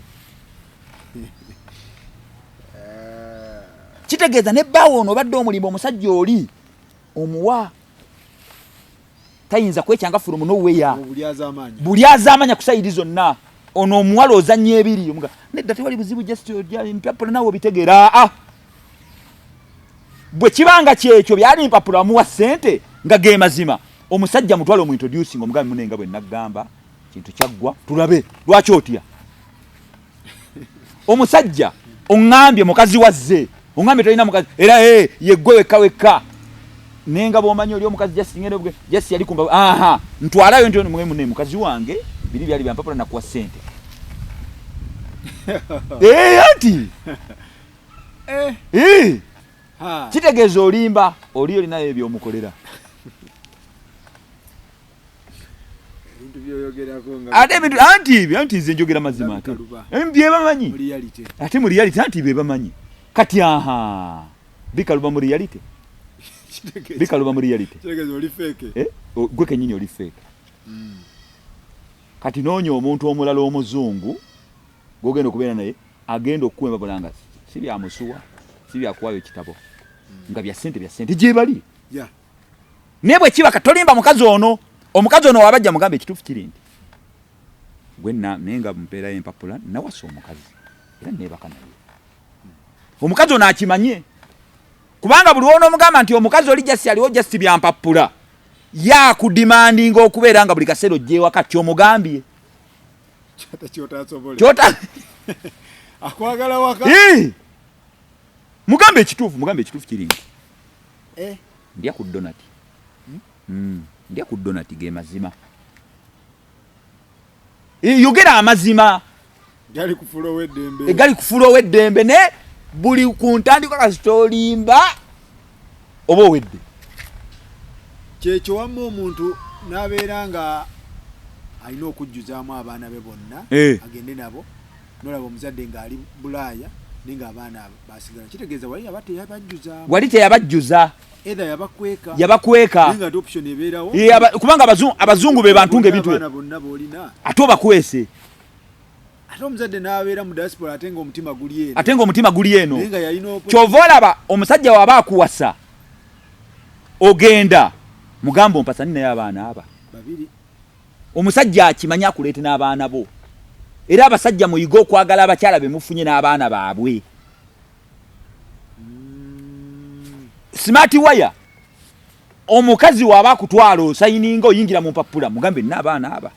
kitegeeza ne bbaawo ono obadde omulimba omusajja oli omuwa tayinza kwekyanga fulumu noweya bulyaza amanya ku sayidi zonna ono omuwala ozanya ebiri nedda tewali buzibu mpapula nawe obitegeera bwe kibanga kyekyo byali mpapula amuwa ssente nga ge mazima omusajja mutwale omuintroducing omugambi munenga bwe naggamba kintu kyaggwa tulabe lwaki otya omusajja oŋŋambye mukazi wazze oŋŋambye tolina mukazi era yeggwe wekka nenga bw'omanyi oli omukazi jasi yali kumba ntwalayo nti mune mukazi wange biri byali byampapula nakuwa ssente anti kitegeeza olimba oli olinayo ebyomukolera ate ebintu anti nze njogera mazima ate byebamanyi ate mu reality anti byebamanyi kati bikaluba mu reality bikaluba mu reality gwe kenyini oli fake kati noonya omuntu omulala omuzungu gwogenda okubeera naye agenda okukuwa empapula si byamusuwa si byakuwayo ekitabo nga bya ssente gyebali naye bwe kiba katolimba omukazi ono wabajja mugambe ekituufu kiri nti gwe naye nga mpeerayo empapula nawasa omukazi era neebaka naye omukazi ono akimanye kubanga buli woona omugamba nti omukazi oli jasi aliwo jasi byampapula yakudimandinga okubeera nga buli kaseera ojja ewaka kyomugambye akwagala waka mugambe ekituufu kiri nti ndya ku donati ndya ku donati ge mazima yogera amazima gali kufuula ow'eddembe ne buli ku ntandikwa kasita olimba oba owedde kyekyo wamma omuntu n'abeera nga alina okujjuzaamu abaana be bonna agende nabo nolaba omuzadde ng'ali bulaaya naye ng'abaana basigala kitegeeza wali teyabajjuza either yabakweka nga option ebeerawo kubanga abazungu be bantu ng'ebintu bonna b'olina ate obakwese ate omuzadde n'abeera mu diaspora ate ng'omutima guli eno kyova olaba omusajja waba akuwasa ogenda mugamba ompasa ninayo abaana aba babiri omusajja akimanya akuleete n'abaana bo era abasajja muyiga okwagala abakyala be mufunye n'abaana baabwe. Smart wire omukazi waba akutwala osayininga oyingira mu mpapula mugambe n'abaana aba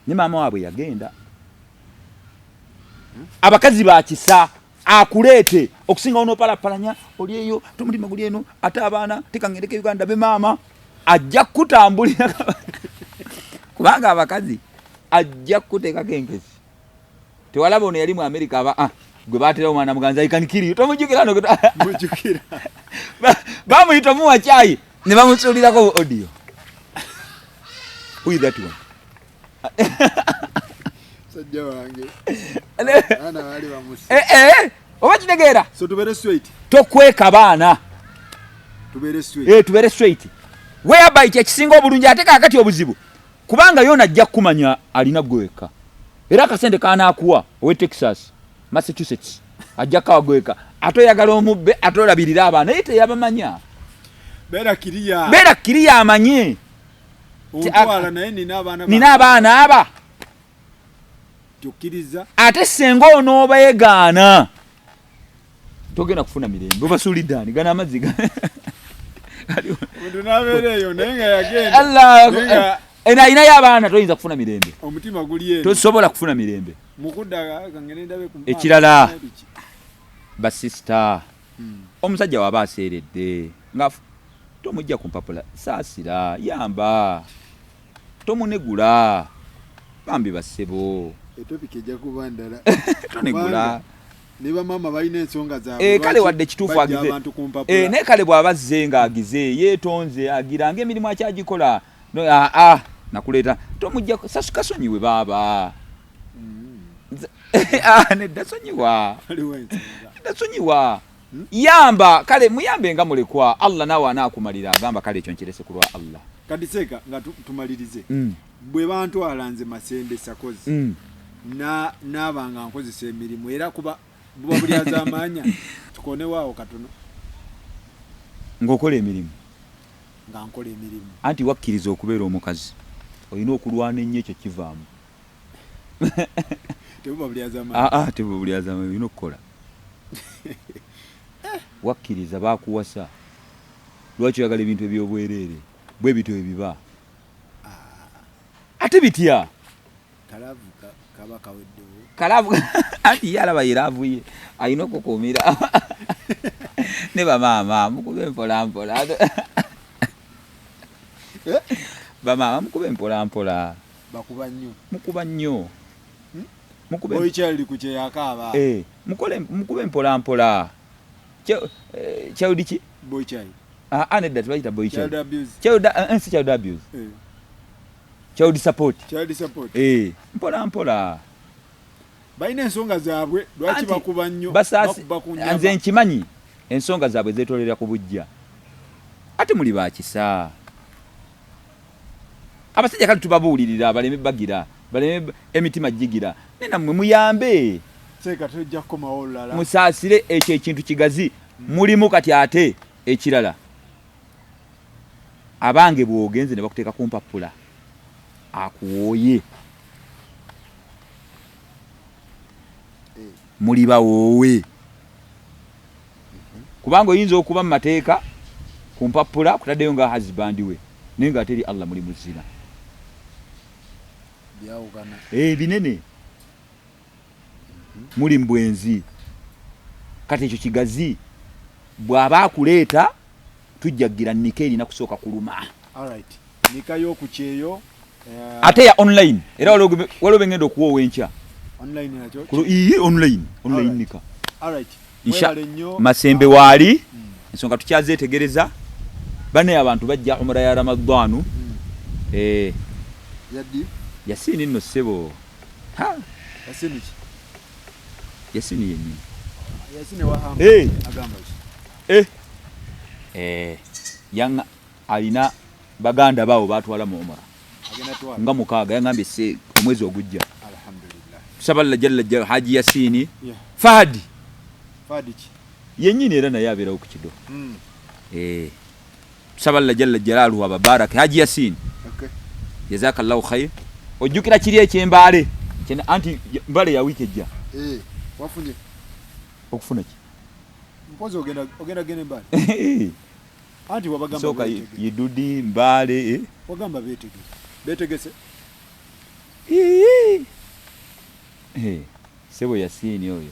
ne maama waabwe yagenda. Abakazi bakisa akuleete okusinga onopalapalanya oli eyo tomulima guli eno ate abaana tekangereke Uganda be maama ajja kutambulira kubanga abakazi ajja kuteekako enkesi. Tewalaba ono yali mu Amerika aba gwe baatera omwana muganza ikanikiri tomujjukira no mujjukira bamuyita muwa chai ne bamusuulirako audio. Who is that one? Sajja wange ana wali bamusi oba kitegeera. So tubere straight, Tokweka baana tubere straight, tubere straight whereby kyekisinga obulungi ate kaakati obuzibu kubanga yona ajja kumanya alina gweka era akasente kanaakuwa owe Texas Massachusetts ajja kawagweka atoyagala omubbe atolabirira abaana naye teyabamanya. Bera kiriya amanye ontwala naye nina abaana aba tukkiriza ate senga onoobeegaana togenda kufuna mirembe obasuuliddaani gana amazzi omuntu n'abeereeyo naye nga yagenda ayinayo abaana toyinza kufuna mirembe, omutima guli eno tosobola kufuna mirembe. mukudda kangene ndabe ku Ekirala basista omusajja waba aseeredde nga tomujja ku mpapula saasira yamba tomunegula bambi bassebo etopika ejja kuba ndala tonegula ne bamama balina ensonga zaabwe. Kale wadde kituufu agize naye kale bw'aba azze ng'agize yeetonze agiranga emirimu akyagikola nakuleeta tomujja kasonyiwe baaba nedda sonyiwa nedda sonyiwa yamba kale muyambe nga mulekwa Allah naawe anaakumalira agamba kale ekyo nkirese ku lwa Allah. Kati seeka nga tumalirize bwe bantwala nze Masende Sakozi n'abanga nkozesa emirimu era kuba buba buli azamanya tukonewaawo katono ng'okola emirimu nga nkola emirimu anti wakkiriza okubeera omukazi olina okulwana ennyo ekyo kivaamu. tebuba buli azamanya tebuba buli azamanya olina okukola wakkiriza bakuwasa lwaki oyagala ebintu ebyobwereere bwe bityo ebiba ate bitya kalavu kaba kaweddewo kalavu anti ye alaba yeraavuye alina okukuumira ne bamaama mukube mpolampola bamaama mukube mpolampola mukuba nnyo boyikyali ku kyeyakaaba mukube mpolampola child ki boyikyali nedda tebayita boyikyali si child abuse child support mpolampola balina ensonga zaabwe lwaki bakuba nnyo nze nkimanyi ensonga zaabwe zeetolera ku bujja ate muli bakisa abasajja kale tubabuulirira baleme bagira baleme emitima jigira nenammwe muyambe seeka tujja kukomawo olulala musaasire ekyo ekintu kigazi mulimu kati ate ekirala abange bw'ogenze ne bakuteeka ku mpapula akuwooye muli bawoowe kubanga oyinza okuba mu mateeka ku mpapula kutaddeyo nga husband we naye nga teri Allah muli muzira binene muli mbwenzi kati ekyo kigazi bw'aba akuleeta tujjagira nika erina kusooka kuluma nika y'okukyeyo ate ya online era waliwo bengenda okuwoowa enkya online nika Masembe waali ensonga tukyazeetegereza bane abantu bajja umra ya Ramadhanu Yasini nno ssebo Yasini yennyini yanga alina baganda bawo batwala mu umra nga mukaaga yangambye omwezi ogujja tusaballa jalla Haji Yasini Fahadi yennyini era naye abeerawo ku kido tusaballa jalla jalaaluhu ababaraka Haji Yasini jazakallahu khayr ojjukira kiri ekyembaale Kena anti mbale ya wiki ejja. Wafunye. Okufuna ki? Mpozo ogenda gene mbale. Anti wabagamba soka yidudi mbale wagamba betegese. Sebo Yasini oyo.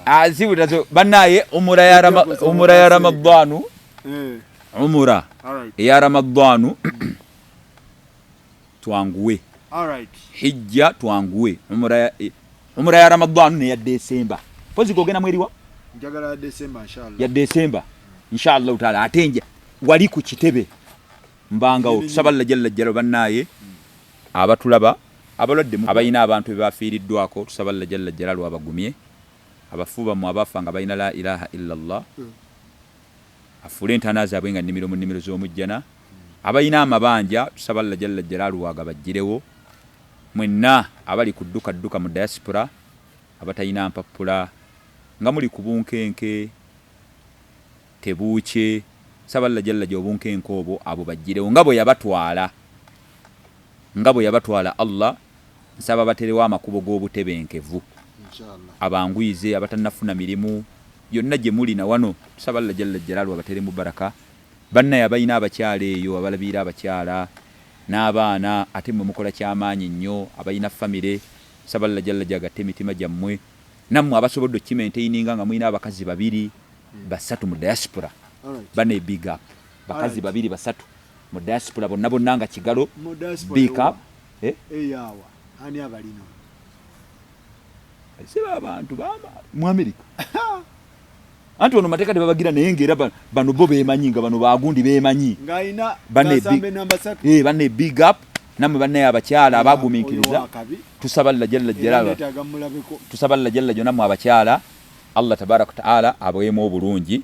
Azibutazo banaye umura ya Ramadhanu. Umura ya Ramadhanu twanguwe. Alright. Hijja twanguwe. Umura ya Ramadhanu ne ya December. Pozi kogena mweri wa? Njagala December inshallah. Ya December inshallah taala atenja wali ku kitebe mbanga o tusaballa jalla jalla banaye abatulaba abalodde abayina abantu bebafiiriddwako tusaballa jalla jalla abagumye abafuba mu abafanga bayina la ilaha illa Allah afule ntanaza abwenga nimiro z'omujjana abayina amabanja tusaballa jalla jalla wagabajirewo mwenna abali kudduka mu diaspora abatayina mpapula nga muli kubunkenke tebuuche saballa jalla jobunkenke obo abo bajirewo ngabo yabatwala Allah nsaba baterewa amakubo g'obutebenkevu inshallah abangwize abatanafuna mirimu yonna gye muli na wano saballa jalla jalalu abatere mu baraka banna yabayina abakyala eyo abalabira abakyala n'abaana ate mu mukola ky'amaanyi nnyo abayina famire saballa jalla jagate mitima jammwe namwe abasobodde kimaintaininga nga mwina abakazi babiri basatu mu diaspora bane big up bakazi babiri basatu mu diaspora bonna nga kigalo big up yawa ani abalino siba abantu bama mu America anti ono mateka tebabagira naye ngera bano bo bemanyi nga bano bagundi bemanyi ngaina basambe namba 3 bane big up namwe banne abakyala abagumikiriza tusaballa jalla jalala tusaballa jalla jona mu abakyala Allah tabaraka taala abwemo obulungi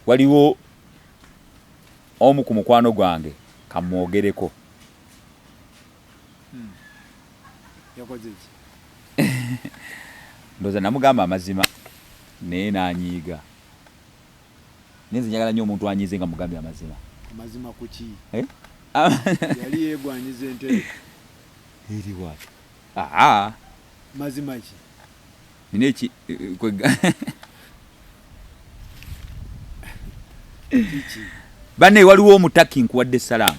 waliwo omu ku mukwano gwange kamwogereko yakojeje ndoza namugamba amazima naye nanyiiga nenze njagala nnyo omuntu anyize nga mugambi amazima kuki yali yegwanyize ntebe eri wapi mazima ki nineki bane waliwo omutaki nkuwadde salamu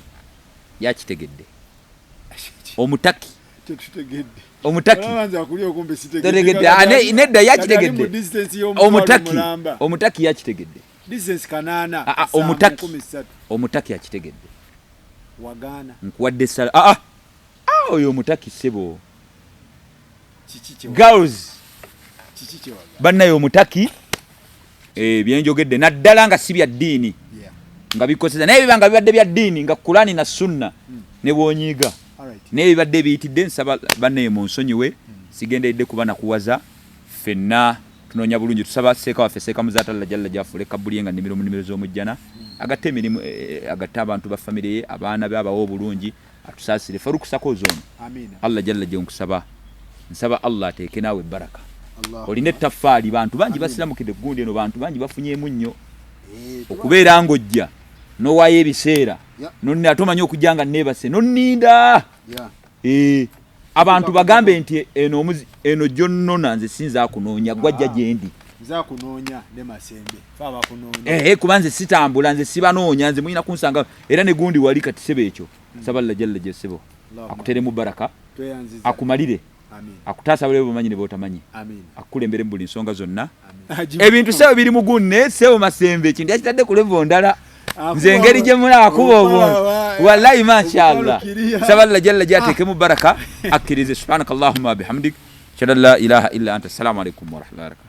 yakitegedde omutaki tetutegedde omutaki abanza kulyo kumbe sitegedde nedda yakitegedde omutaki yakitegedde distance kanana omutaki yakitegedde wagana nkuwadde salamu oyo omutaki sebo girls bannayo omutaki byenjogedde naddala nga si bya ddiini nga bikoseza naye bibanga bibadde bya ddiini nga Qur'ani na Sunna ne bwonyiiga naye bibadde biyitidde nsaba bannaye mu nsonyiwe sigendedde kuba nakuwaza ffenna tunoonya bulungi tusaba seeka waffe Sheikh Muzata jalla jafule kabuli nga nimiro z'omujjana agatte emirimu agatte abantu ba family ye abaana be abawo obulungi atusaasire faruku sakozono Allah jalla jonkusaba nsaba Allah ateeke naawe baraka oline tafaali bantu bangi basiramukidde gundi eno bantu bangi bafunyeemu nnyo okubeera ng'ojja n'owaayo ebiseera nonni atomanyi okujja nga neebase nonninda abantu bagambe nti eno gyonnona nze sinza kunoonya gwajja gye ndi kuba nze sitambula nze sibanoonya nze muyina kunsanga era ne gundi wali kati sebo ekyo saballa jalla gye sebo akuteremu baraka akumalire akutaasa bule bumanyi ne botamanyi akulembere mu buli nsonga zonna ebintu sebo biri mu gunne sebo masembe kintu yakitadde ku level ndala nze ngeri gye muna akuba obuntu wallahi mashallah saballa jalla jatekemu baraka akkirize subhanakallahumma bihamdik shada la ilaha illa anta assalamu alaikum wa rahmatullahi wa barakatuh